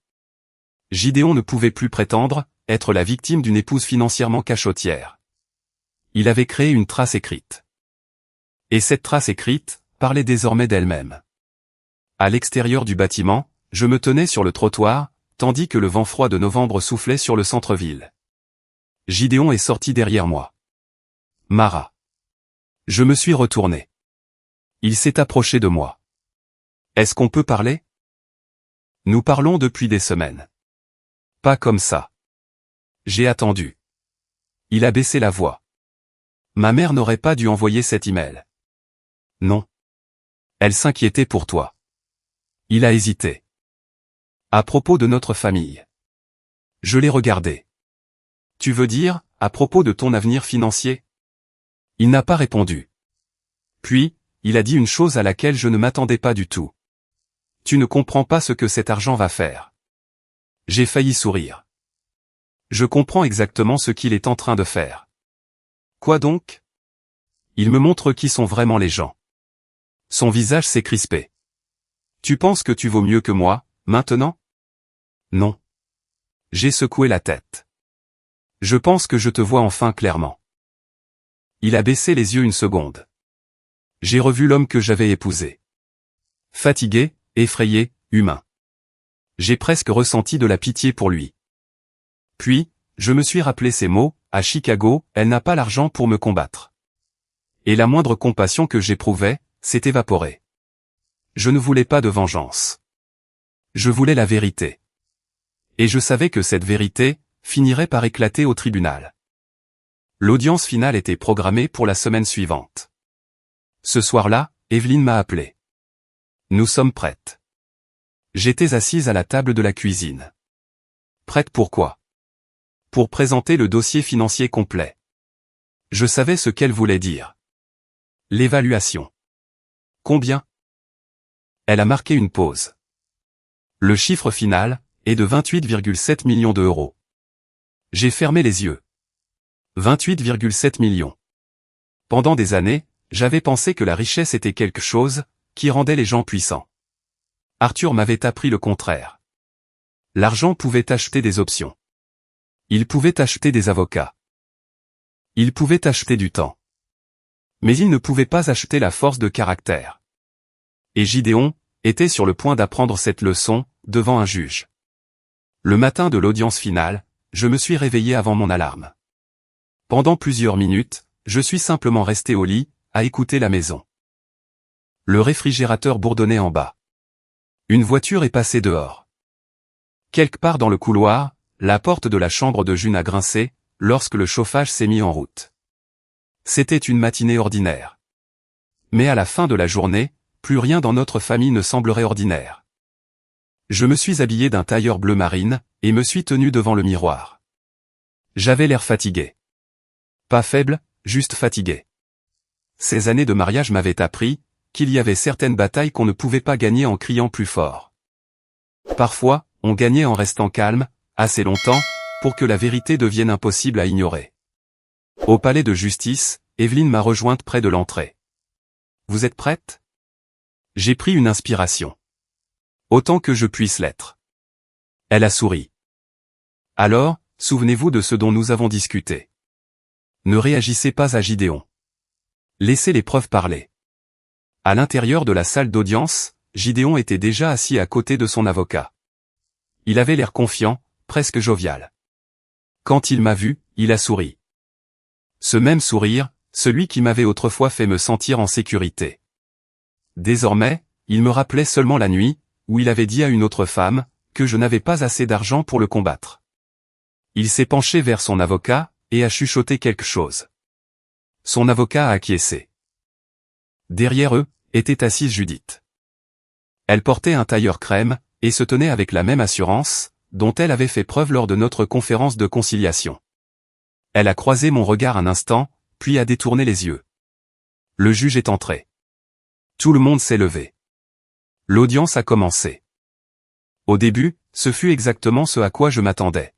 Gideon ne pouvait plus prétendre être la victime d'une épouse financièrement cachottière. Il avait créé une trace écrite. Et cette trace écrite parlait désormais d'elle-même. À l'extérieur du bâtiment, je me tenais sur le trottoir, tandis que le vent froid de novembre soufflait sur le centre-ville. Gideon est sorti derrière moi. Mara. Je me suis retourné. Il s'est approché de moi. Est-ce qu'on peut parler? Nous parlons depuis des semaines. Pas comme ça. J'ai attendu. Il a baissé la voix. Ma mère n'aurait pas dû envoyer cet email. Non. Elle s'inquiétait pour toi. Il a hésité. À propos de notre famille. Je l'ai regardé. Tu veux dire, à propos de ton avenir financier? Il n'a pas répondu. Puis, il a dit une chose à laquelle je ne m'attendais pas du tout. Tu ne comprends pas ce que cet argent va faire. J'ai failli sourire. Je comprends exactement ce qu'il est en train de faire. Quoi donc? Il me montre qui sont vraiment les gens. Son visage s'est crispé. Tu penses que tu vaux mieux que moi, maintenant? Non. J'ai secoué la tête. Je pense que je te vois enfin clairement. Il a baissé les yeux 1 seconde. J'ai revu l'homme que j'avais épousé. Fatigué, effrayé, humain. J'ai presque ressenti de la pitié pour lui. Puis, je me suis rappelé ces mots, à Chicago, elle n'a pas l'argent pour me combattre. Et la moindre compassion que j'éprouvais, s'est évaporée. Je ne voulais pas de vengeance. Je voulais la vérité. Et je savais que cette vérité finirait par éclater au tribunal. L'audience finale était programmée pour la semaine suivante. Ce soir-là, Evelyne m'a appelé. Nous sommes prêtes. J'étais assise à la table de la cuisine. Prête pour quoi? Pour présenter le dossier financier complet. Je savais ce qu'elle voulait dire. L'évaluation. Combien? Elle a marqué une pause. Le chiffre final est de 28,7 millions d'euros. J'ai fermé les yeux. 28,7 millions. Pendant des années, j'avais pensé que la richesse était quelque chose qui rendait les gens puissants. Arthur m'avait appris le contraire. L'argent pouvait acheter des options. Il pouvait acheter des avocats. Il pouvait acheter du temps. Mais il ne pouvait pas acheter la force de caractère. Et Gideon était sur le point d'apprendre cette leçon devant un juge. Le matin de l'audience finale, je me suis réveillé avant mon alarme. Pendant plusieurs minutes, je suis simplement resté au lit, à écouter la maison. Le réfrigérateur bourdonnait en bas. Une voiture est passée dehors. Quelque part dans le couloir, la porte de la chambre de June a grincé, lorsque le chauffage s'est mis en route. C'était une matinée ordinaire. Mais à la fin de la journée, plus rien dans notre famille ne semblerait ordinaire. Je me suis habillé d'un tailleur bleu marine, et me suis tenu devant le miroir. J'avais l'air fatigué. Pas faible, juste fatigué. Ces années de mariage m'avaient appris qu'il y avait certaines batailles qu'on ne pouvait pas gagner en criant plus fort. Parfois, on gagnait en restant calme, assez longtemps, pour que la vérité devienne impossible à ignorer. Au palais de justice, Evelyne m'a rejointe près de l'entrée. « Vous êtes prête ?» J'ai pris une inspiration. Autant que je puisse l'être. Elle a souri. « Alors, souvenez-vous de ce dont nous avons discuté. Ne réagissez pas à Gideon. Laissez les preuves parler. » À l'intérieur de la salle d'audience, Gideon était déjà assis à côté de son avocat. Il avait l'air confiant, presque jovial. Quand il m'a vu, il a souri. Ce même sourire, celui qui m'avait autrefois fait me sentir en sécurité. Désormais, il me rappelait seulement la nuit, où il avait dit à une autre femme, que je n'avais pas assez d'argent pour le combattre. Il s'est penché vers son avocat, et a chuchoté quelque chose. Son avocat a acquiescé. Derrière eux, était assise Judith. Elle portait un tailleur crème, et se tenait avec la même assurance, dont elle avait fait preuve lors de notre conférence de conciliation. Elle a croisé mon regard un instant, puis a détourné les yeux. Le juge est entré. Tout le monde s'est levé. L'audience a commencé. Au début, ce fut exactement ce à quoi je m'attendais.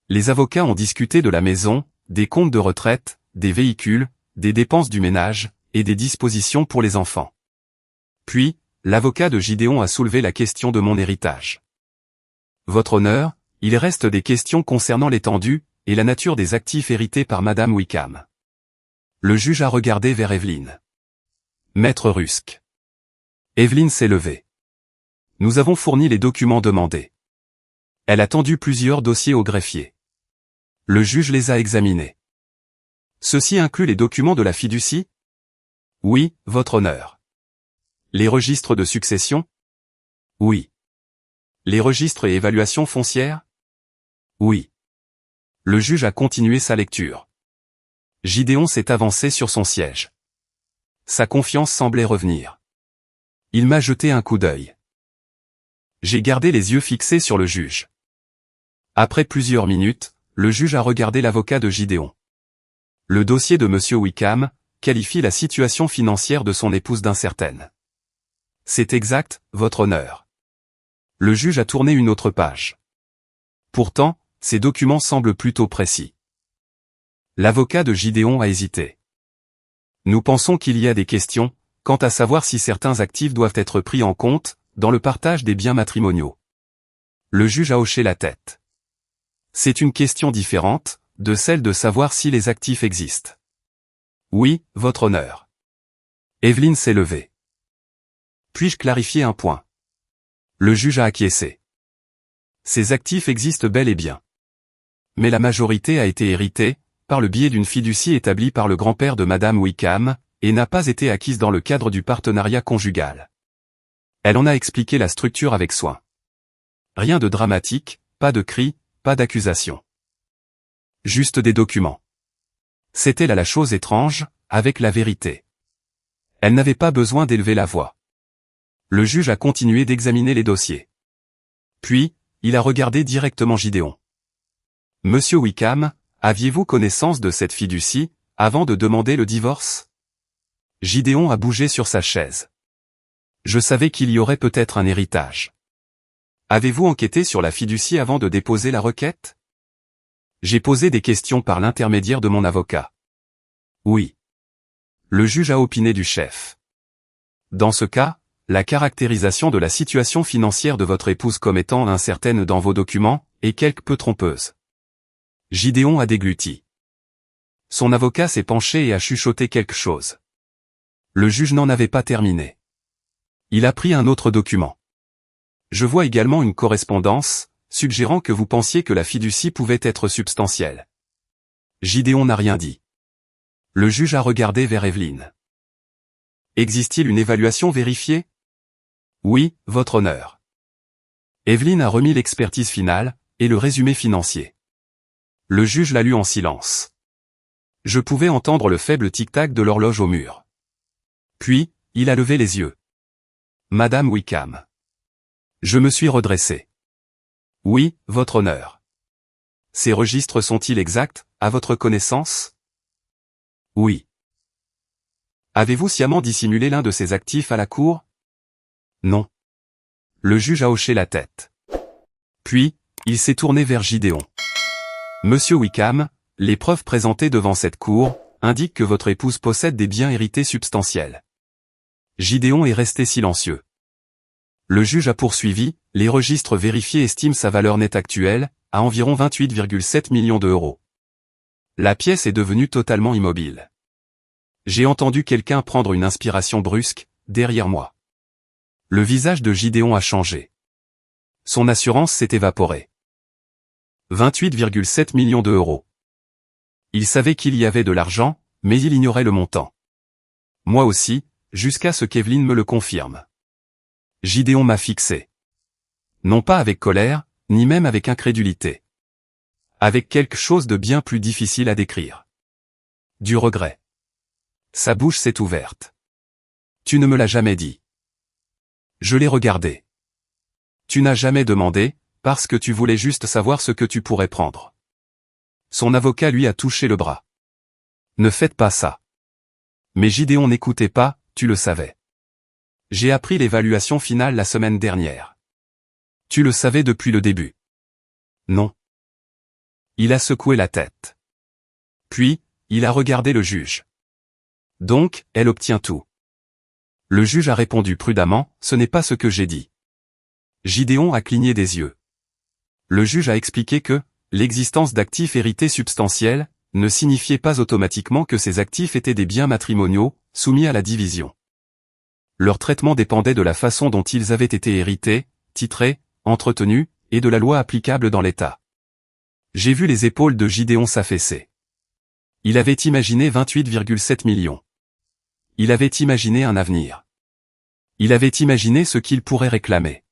Les avocats ont discuté de la maison, des comptes de retraite, des véhicules, des dépenses du ménage, et des dispositions pour les enfants. Puis, l'avocat de Gideon a soulevé la question de mon héritage. Votre honneur, il reste des questions concernant l'étendue et la nature des actifs hérités par Madame Wickham. Le juge a regardé vers Evelyne. Maître Rusque. Evelyne s'est levée. Nous avons fourni les documents demandés. Elle a tendu plusieurs dossiers au greffier. Le juge les a examinés. Ceci inclut les documents de la fiducie? Oui, votre honneur. Les registres de succession? Oui. Les registres et évaluations foncières? Oui. Le juge a continué sa lecture. Gideon s'est avancé sur son siège. Sa confiance semblait revenir. Il m'a jeté un coup d'œil. J'ai gardé les yeux fixés sur le juge. Après plusieurs minutes, le juge a regardé l'avocat de Gideon. Le dossier de Monsieur Wickham qualifie la situation financière de son épouse d'incertaine. C'est exact, votre honneur. Le juge a tourné une autre page. Pourtant, ces documents semblent plutôt précis. L'avocat de Gideon a hésité. Nous pensons qu'il y a des questions, quant à savoir si certains actifs doivent être pris en compte, dans le partage des biens matrimoniaux. Le juge a hoché la tête. C'est une question différente, de celle de savoir si les actifs existent. Oui, votre honneur. Evelyne s'est levée. Puis-je clarifier un point? Le juge a acquiescé. Ces actifs existent bel et bien. Mais la majorité a été héritée, par le biais d'une fiducie établie par le grand-père de Madame Wickham, et n'a pas été acquise dans le cadre du partenariat conjugal. Elle en a expliqué la structure avec soin. Rien de dramatique, pas de cris, pas d'accusation. Juste des documents. C'était là la chose étrange, avec la vérité. Elle n'avait pas besoin d'élever la voix. Le juge a continué d'examiner les dossiers. Puis, il a regardé directement Gideon. Monsieur Wickham, aviez-vous connaissance de cette fiducie, avant de demander le divorce? Gideon a bougé sur sa chaise. Je savais qu'il y aurait peut-être un héritage. Avez-vous enquêté sur la fiducie avant de déposer la requête? J'ai posé des questions par l'intermédiaire de mon avocat. Oui. Le juge a opiné du chef. Dans ce cas, la caractérisation de la situation financière de votre épouse comme étant incertaine dans vos documents est quelque peu trompeuse. Gideon a dégluti. Son avocat s'est penché et a chuchoté quelque chose. Le juge n'en avait pas terminé. Il a pris un autre document. Je vois également une correspondance, suggérant que vous pensiez que la fiducie pouvait être substantielle. Gideon n'a rien dit. Le juge a regardé vers Evelyne. Existe-t-il une évaluation vérifiée? Oui, votre honneur. Evelyne a remis l'expertise finale, et le résumé financier. Le juge l'a lu en silence. Je pouvais entendre le faible tic-tac de l'horloge au mur. Puis, il a levé les yeux. Madame Wickham. Je me suis redressé. Oui, votre honneur. Ces registres sont-ils exacts, à votre connaissance? Oui. Avez-vous sciemment dissimulé l'un de ces actifs à la cour? Non. Le juge a hoché la tête. Puis, il s'est tourné vers Gideon. Monsieur Wickham, les preuves présentées devant cette cour indiquent que votre épouse possède des biens hérités substantiels. Gideon est resté silencieux. Le juge a poursuivi, les registres vérifiés estiment sa valeur nette actuelle à environ 28,7 millions d'euros. La pièce est devenue totalement immobile. J'ai entendu quelqu'un prendre une inspiration brusque, derrière moi. Le visage de Gideon a changé. Son assurance s'est évaporée. 28,7 millions d'euros. Il savait qu'il y avait de l'argent, mais il ignorait le montant. Moi aussi, jusqu'à ce qu'Evelyn me le confirme. Gideon m'a fixé. Non pas avec colère, ni même avec incrédulité. Avec quelque chose de bien plus difficile à décrire. Du regret. Sa bouche s'est ouverte. Tu ne me l'as jamais dit. Je l'ai regardé. Tu n'as jamais demandé, parce que tu voulais juste savoir ce que tu pourrais prendre. Son avocat lui a touché le bras. Ne faites pas ça. Mais Gideon n'écoutait pas, tu le savais. J'ai appris l'évaluation finale la semaine dernière. Tu le savais depuis le début. Non. Il a secoué la tête. Puis, il a regardé le juge. Donc, elle obtient tout. Le juge a répondu prudemment, ce n'est pas ce que j'ai dit. Gideon a cligné des yeux. Le juge a expliqué que l'existence d'actifs hérités substantiels ne signifiait pas automatiquement que ces actifs étaient des biens matrimoniaux, soumis à la division. Leur traitement dépendait de la façon dont ils avaient été hérités, titrés, entretenus, et de la loi applicable dans l'État. J'ai vu les épaules de Gideon s'affaisser. Il avait imaginé 28,7 millions. Il avait imaginé un avenir. Il avait imaginé ce qu'il pourrait réclamer.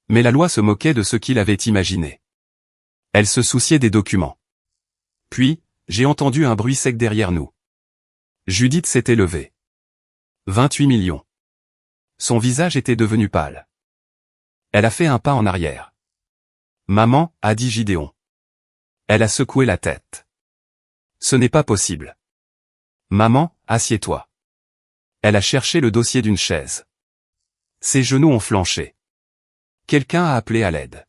Mais la loi se moquait de ce qu'il avait imaginé. Elle se souciait des documents. Puis, j'ai entendu un bruit sec derrière nous. Judith s'était levée. 28 millions. Son visage était devenu pâle. Elle a fait un pas en arrière. Maman, a dit Gideon. Elle a secoué la tête. Ce n'est pas possible. Maman, assieds-toi. Elle a cherché le dossier d'une chaise. Ses genoux ont flanché. Quelqu'un a appelé à l'aide.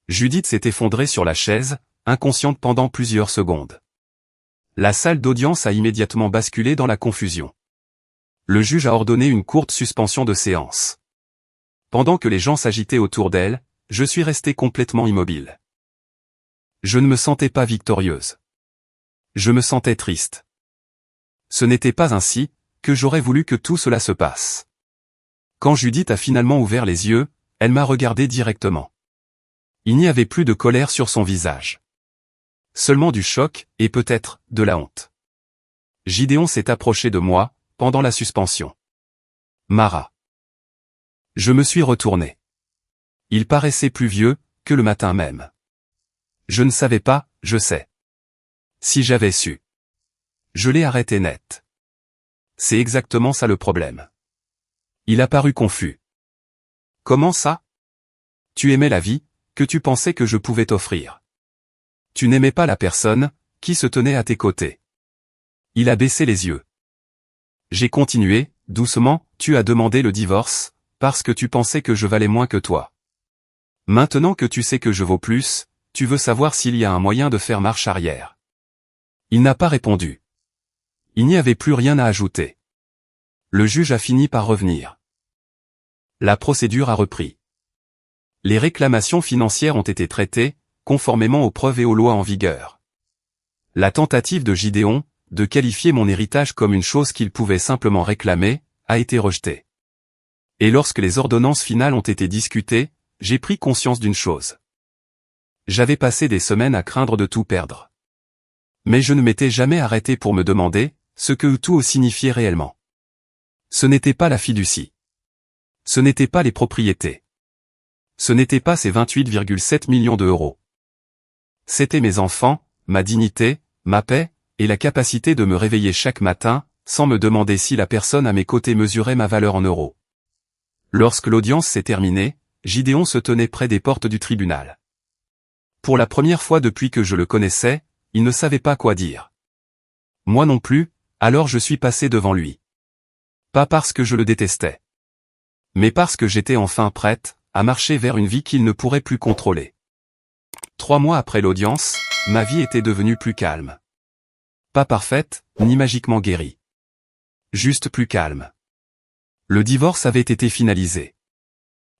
Judith s'est effondrée sur la chaise, inconsciente pendant plusieurs secondes. La salle d'audience a immédiatement basculé dans la confusion. Le juge a ordonné une courte suspension de séance. Pendant que les gens s'agitaient autour d'elle, je suis resté complètement immobile. Je ne me sentais pas victorieuse. Je me sentais triste. Ce n'était pas ainsi que j'aurais voulu que tout cela se passe. Quand Judith a finalement ouvert les yeux, elle m'a regardé directement. Il n'y avait plus de colère sur son visage. Seulement du choc, et peut-être, de la honte. Gideon s'est approché de moi, pendant la suspension. Mara. Je me suis retourné. Il paraissait plus vieux, que le matin même. Je ne savais pas, je sais. Si j'avais su. Je l'ai arrêté net. C'est exactement ça le problème. Il a paru confus. Comment ça? Tu aimais la vie, que tu pensais que je pouvais t'offrir. Tu n'aimais pas la personne, qui se tenait à tes côtés. Il a baissé les yeux. J'ai continué, doucement, tu as demandé le divorce, parce que tu pensais que je valais moins que toi. Maintenant que tu sais que je vaux plus, tu veux savoir s'il y a un moyen de faire marche arrière. Il n'a pas répondu. Il n'y avait plus rien à ajouter. Le juge a fini par revenir. La procédure a repris. Les réclamations financières ont été traitées, conformément aux preuves et aux lois en vigueur. La tentative de Gideon, de qualifier mon héritage comme une chose qu'il pouvait simplement réclamer, a été rejetée. Et lorsque les ordonnances finales ont été discutées, j'ai pris conscience d'une chose. J'avais passé des semaines à craindre de tout perdre. Mais je ne m'étais jamais arrêté pour me demander ce que tout signifiait réellement. Ce n'était pas la fiducie. Ce n'était pas les propriétés. Ce n'était pas ces 28,7 millions d'euros. C'étaient mes enfants, ma dignité, ma paix, et la capacité de me réveiller chaque matin, sans me demander si la personne à mes côtés mesurait ma valeur en euros. Lorsque l'audience s'est terminée, Gideon se tenait près des portes du tribunal. Pour la première fois depuis que je le connaissais, il ne savait pas quoi dire. Moi non plus, Alors je suis passé devant lui. Pas parce que je le détestais. Mais parce que j'étais enfin prête à marcher vers une vie qu'il ne pourrait plus contrôler. 3 mois après l'audience, ma vie était devenue plus calme. Pas parfaite, ni magiquement guérie. Juste plus calme. Le divorce avait été finalisé.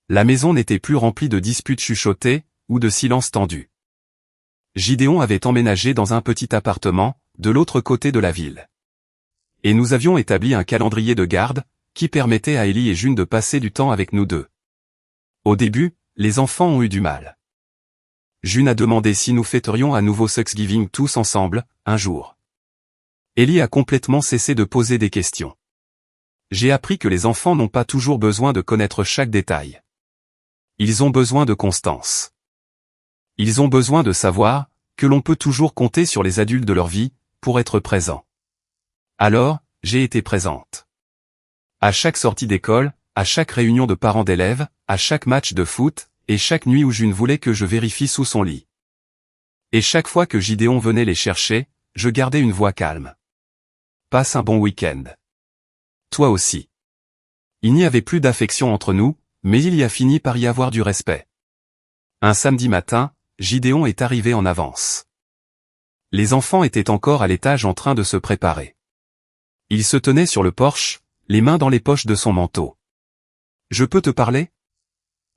La maison n'était plus remplie de disputes chuchotées, ou de silences tendus. Gideon avait emménagé dans un petit appartement, de l'autre côté de la ville. Et nous avions établi un calendrier de garde, qui permettait à Ellie et June de passer du temps avec nous deux. Au début, les enfants ont eu du mal. June a demandé si nous fêterions à nouveau Thanksgiving tous ensemble, un jour. Ellie a complètement cessé de poser des questions. J'ai appris que les enfants n'ont pas toujours besoin de connaître chaque détail. Ils ont besoin de constance. Ils ont besoin de savoir que l'on peut toujours compter sur les adultes de leur vie pour être présent. Alors, j'ai été présente. À chaque sortie d'école, à chaque réunion de parents d'élèves, à chaque match de foot, et chaque nuit où June voulait que je vérifie sous son lit. Et chaque fois que Gideon venait les chercher, je gardais une voix calme. Passe un bon week-end. Toi aussi. Il n'y avait plus d'affection entre nous, mais il y a fini par y avoir du respect. Un samedi matin, Gideon est arrivé en avance. Les enfants étaient encore à l'étage en train de se préparer. Il se tenait sur le porche, les mains dans les poches de son manteau. « Je peux te parler ?»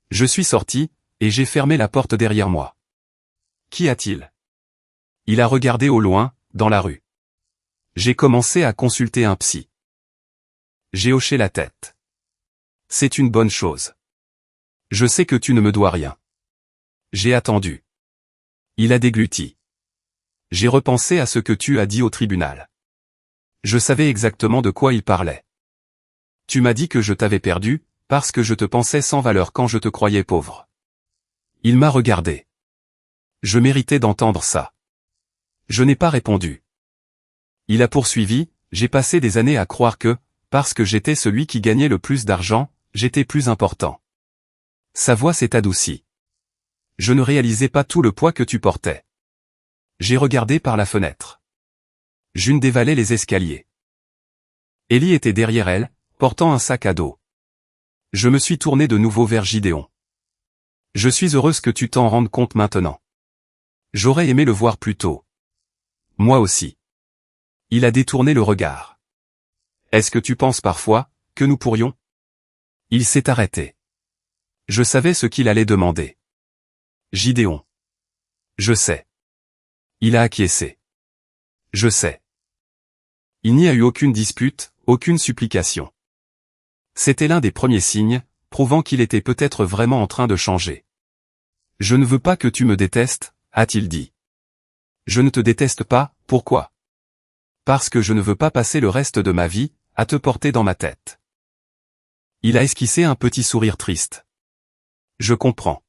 Je suis sorti, et j'ai fermé la porte derrière moi. « Qu'y a-t-il » Il a regardé au loin, dans la rue. J'ai commencé à consulter un psy. J'ai hoché la tête. C'est une bonne chose. Je sais que tu ne me dois rien. J'ai attendu. Il a dégluti. J'ai repensé à ce que tu as dit au tribunal. Je savais exactement de quoi il parlait. Tu m'as dit que je t'avais perdu, parce que je te pensais sans valeur quand je te croyais pauvre. Il m'a regardé. Je méritais d'entendre ça. Je n'ai pas répondu. Il a poursuivi, j'ai passé des années à croire que, parce que j'étais celui qui gagnait le plus d'argent, j'étais plus important. Sa voix s'est adoucie. Je ne réalisais pas tout le poids que tu portais. J'ai regardé par la fenêtre. June dévalait les escaliers. Ellie était derrière elle, portant un sac à dos. Je me suis tourné de nouveau vers Gideon. Je suis heureuse que tu t'en rendes compte maintenant. J'aurais aimé le voir plus tôt. Moi aussi. Il a détourné le regard. Est-ce que tu penses parfois que nous pourrions? Il s'est arrêté. Je savais ce qu'il allait demander. Gideon. Je sais. Il a acquiescé. Je sais. Il n'y a eu aucune dispute, aucune supplication. C'était l'un des premiers signes, prouvant qu'il était peut-être vraiment en train de changer. Je ne veux pas que tu me détestes, a-t-il dit. Je ne te déteste pas, pourquoi? Parce que je ne veux pas passer le reste de ma vie à te porter dans ma tête. Il a esquissé un petit sourire triste. Je comprends.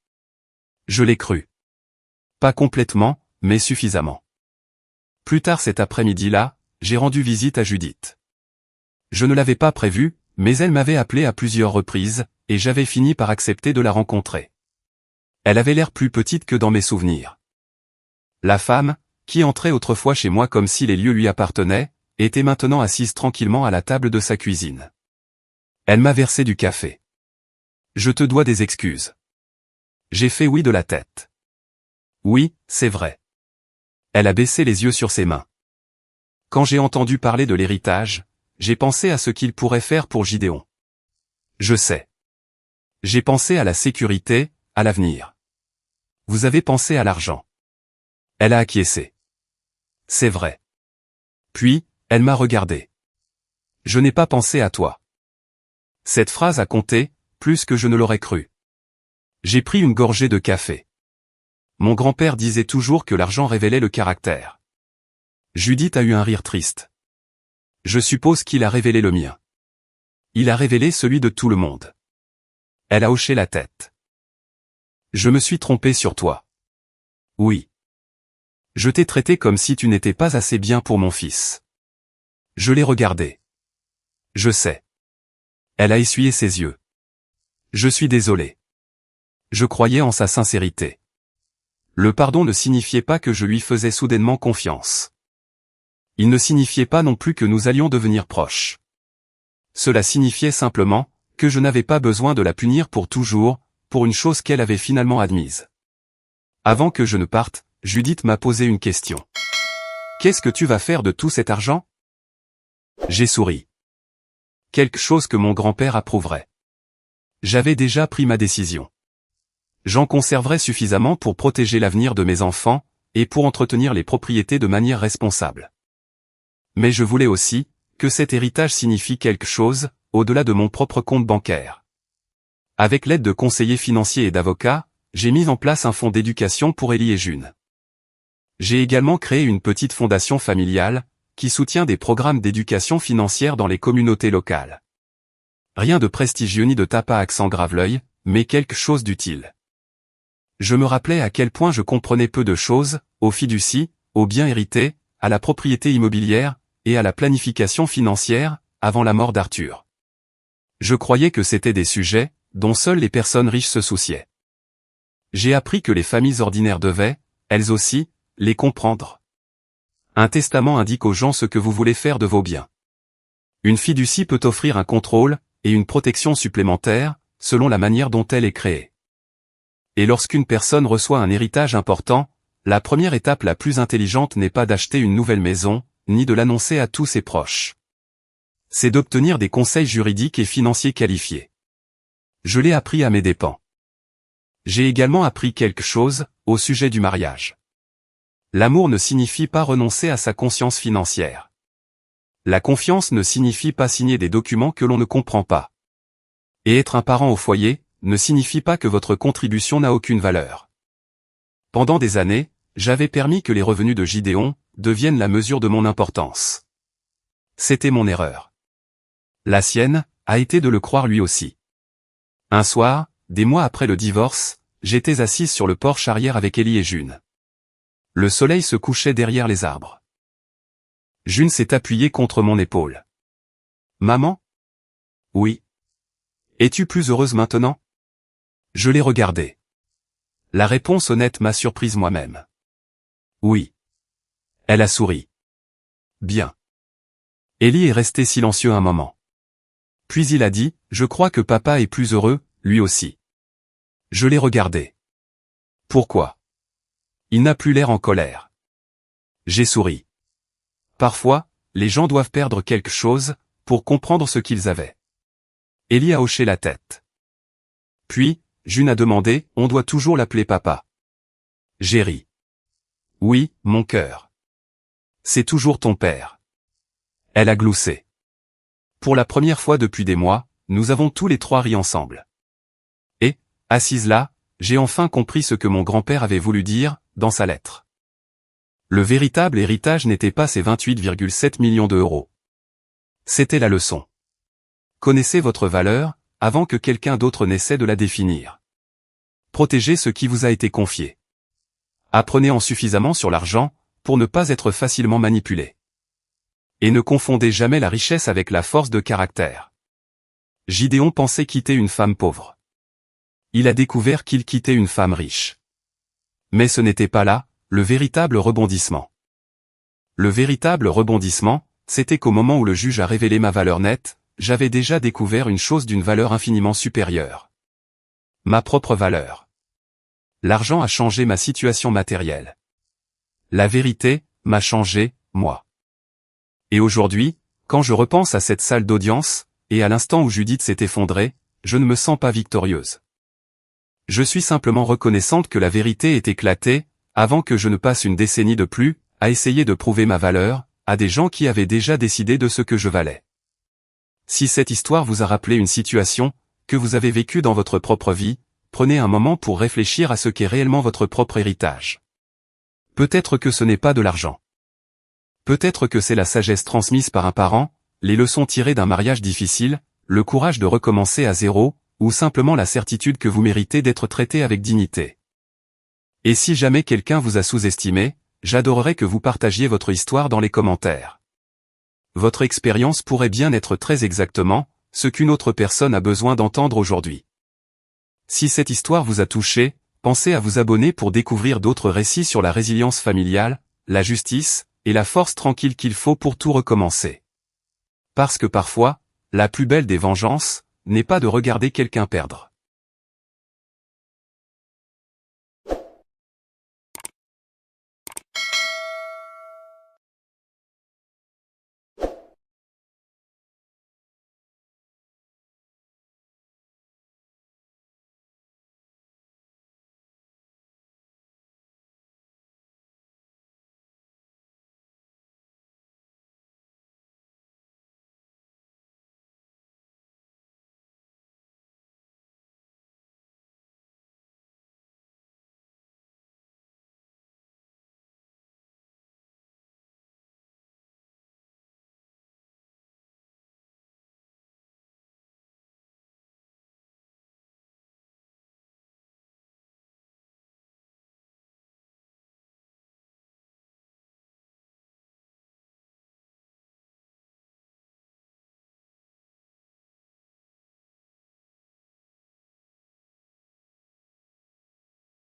Je l'ai cru. Pas complètement, mais suffisamment. Plus tard cet après-midi-là, j'ai rendu visite à Judith. Je ne l'avais pas prévu, mais elle m'avait appelé à plusieurs reprises, et j'avais fini par accepter de la rencontrer. Elle avait l'air plus petite que dans mes souvenirs. La femme, qui entrait autrefois chez moi comme si les lieux lui appartenaient, était maintenant assise tranquillement à la table de sa cuisine. Elle m'a versé du café. Je te dois des excuses. J'ai fait oui de la tête. Oui, c'est vrai. Elle a baissé les yeux sur ses mains. Quand j'ai entendu parler de l'héritage, j'ai pensé à ce qu'il pourrait faire pour Gideon. Je sais. J'ai pensé à la sécurité, à l'avenir. Vous avez pensé à l'argent. Elle a acquiescé. C'est vrai. Puis, elle m'a regardé. Je n'ai pas pensé à toi. Cette phrase a compté, plus que je ne l'aurais cru. J'ai pris une gorgée de café. Mon grand-père disait toujours que l'argent révélait le caractère. Judith a eu un rire triste. Je suppose qu'il a révélé le mien. Il a révélé celui de tout le monde. Elle a hoché la tête. Je me suis trompé sur toi. Oui. Je t'ai traité comme si tu n'étais pas assez bien pour mon fils. Je l'ai regardé. Je sais. Elle a essuyé ses yeux. Je suis désolé. Je croyais en sa sincérité. Le pardon ne signifiait pas que je lui faisais soudainement confiance. Il ne signifiait pas non plus que nous allions devenir proches. Cela signifiait simplement que je n'avais pas besoin de la punir pour toujours, pour une chose qu'elle avait finalement admise. Avant que je ne parte, Judith m'a posé une question. « Qu'est-ce que tu vas faire de tout cet argent ?» J'ai souri. Quelque chose que mon grand-père approuverait. J'avais déjà pris ma décision. J'en conserverai suffisamment pour protéger l'avenir de mes enfants, et pour entretenir les propriétés de manière responsable. Mais je voulais aussi que cet héritage signifie quelque chose, au-delà de mon propre compte bancaire. Avec l'aide de conseillers financiers et d'avocats, j'ai mis en place un fonds d'éducation pour Ellie et June. J'ai également créé une petite fondation familiale, qui soutient des programmes d'éducation financière dans les communautés locales. Rien de prestigieux ni de tape à accent grave-l'œil, mais quelque chose d'utile. Je me rappelais à quel point je comprenais peu de choses, aux fiducies, aux biens hérités, à la propriété immobilière, et à la planification financière, avant la mort d'Arthur. Je croyais que c'étaient des sujets, dont seules les personnes riches se souciaient. J'ai appris que les familles ordinaires devaient, elles aussi, les comprendre. Un testament indique aux gens ce que vous voulez faire de vos biens. Une fiducie peut offrir un contrôle, et une protection supplémentaire, selon la manière dont elle est créée. Et lorsqu'une personne reçoit un héritage important, la première étape la plus intelligente n'est pas d'acheter une nouvelle maison, ni de l'annoncer à tous ses proches. C'est d'obtenir des conseils juridiques et financiers qualifiés. Je l'ai appris à mes dépens. J'ai également appris quelque chose, au sujet du mariage. L'amour ne signifie pas renoncer à sa conscience financière. La confiance ne signifie pas signer des documents que l'on ne comprend pas. Et être un parent au foyer, ne signifie pas que votre contribution n'a aucune valeur. Pendant des années, j'avais permis que les revenus de Gideon deviennent la mesure de mon importance. C'était mon erreur. La sienne a été de le croire lui aussi. Un soir, des mois après le divorce, j'étais assise sur le porche arrière avec Ellie et June. Le soleil se couchait derrière les arbres. June s'est appuyée contre mon épaule. « Maman ? Oui. Es-tu plus heureuse maintenant ? » Je l'ai regardée. La réponse honnête m'a surprise moi-même. Oui. Elle a souri. Bien. Ellie est resté silencieux un moment. Puis il a dit, « Je crois que papa est plus heureux, lui aussi. » Je l'ai regardé. Pourquoi ? Il n'a plus l'air en colère. J'ai souri. Parfois, les gens doivent perdre quelque chose, pour comprendre ce qu'ils avaient. Ellie a hoché la tête. Puis, June a demandé, « On doit toujours l'appeler papa. » J'ai ri. Oui, mon cœur. C'est toujours ton père. Elle a gloussé. Pour la première fois depuis des mois, nous avons tous les trois ri ensemble. Et, assise là, j'ai enfin compris ce que mon grand-père avait voulu dire, dans sa lettre. Le véritable héritage n'était pas ces 28,7 millions d'euros. C'était la leçon. Connaissez votre valeur, avant que quelqu'un d'autre n'essaie de la définir. Protégez ce qui vous a été confié. Apprenez en suffisamment sur l'argent, pour ne pas être facilement manipulé. Et ne confondez jamais la richesse avec la force de caractère. Gideon pensait quitter une femme pauvre. Il a découvert qu'il quittait une femme riche. Mais ce n'était pas là, le véritable rebondissement. Le véritable rebondissement, c'était qu'au moment où le juge a révélé ma valeur nette, j'avais déjà découvert une chose d'une valeur infiniment supérieure. Ma propre valeur. L'argent a changé ma situation matérielle. La vérité m'a changé, moi. Et aujourd'hui, quand je repense à cette salle d'audience, et à l'instant où Judith s'est effondrée, je ne me sens pas victorieuse. Je suis simplement reconnaissante que la vérité est éclatée, avant que je ne passe une décennie de plus, à essayer de prouver ma valeur, à des gens qui avaient déjà décidé de ce que je valais. Si cette histoire vous a rappelé une situation, que vous avez vécue dans votre propre vie, prenez un moment pour réfléchir à ce qu'est réellement votre propre héritage. Peut-être que ce n'est pas de l'argent. Peut-être que c'est la sagesse transmise par un parent, les leçons tirées d'un mariage difficile, le courage de recommencer à zéro, ou simplement la certitude que vous méritez d'être traité avec dignité. Et si jamais quelqu'un vous a sous-estimé, j'adorerais que vous partagiez votre histoire dans les commentaires. Votre expérience pourrait bien être très exactement ce qu'une autre personne a besoin d'entendre aujourd'hui. Si cette histoire vous a touché, pensez à vous abonner pour découvrir d'autres récits sur la résilience familiale, la justice, et la force tranquille qu'il faut pour tout recommencer. Parce que parfois, la plus belle des vengeances, n'est pas de regarder quelqu'un perdre.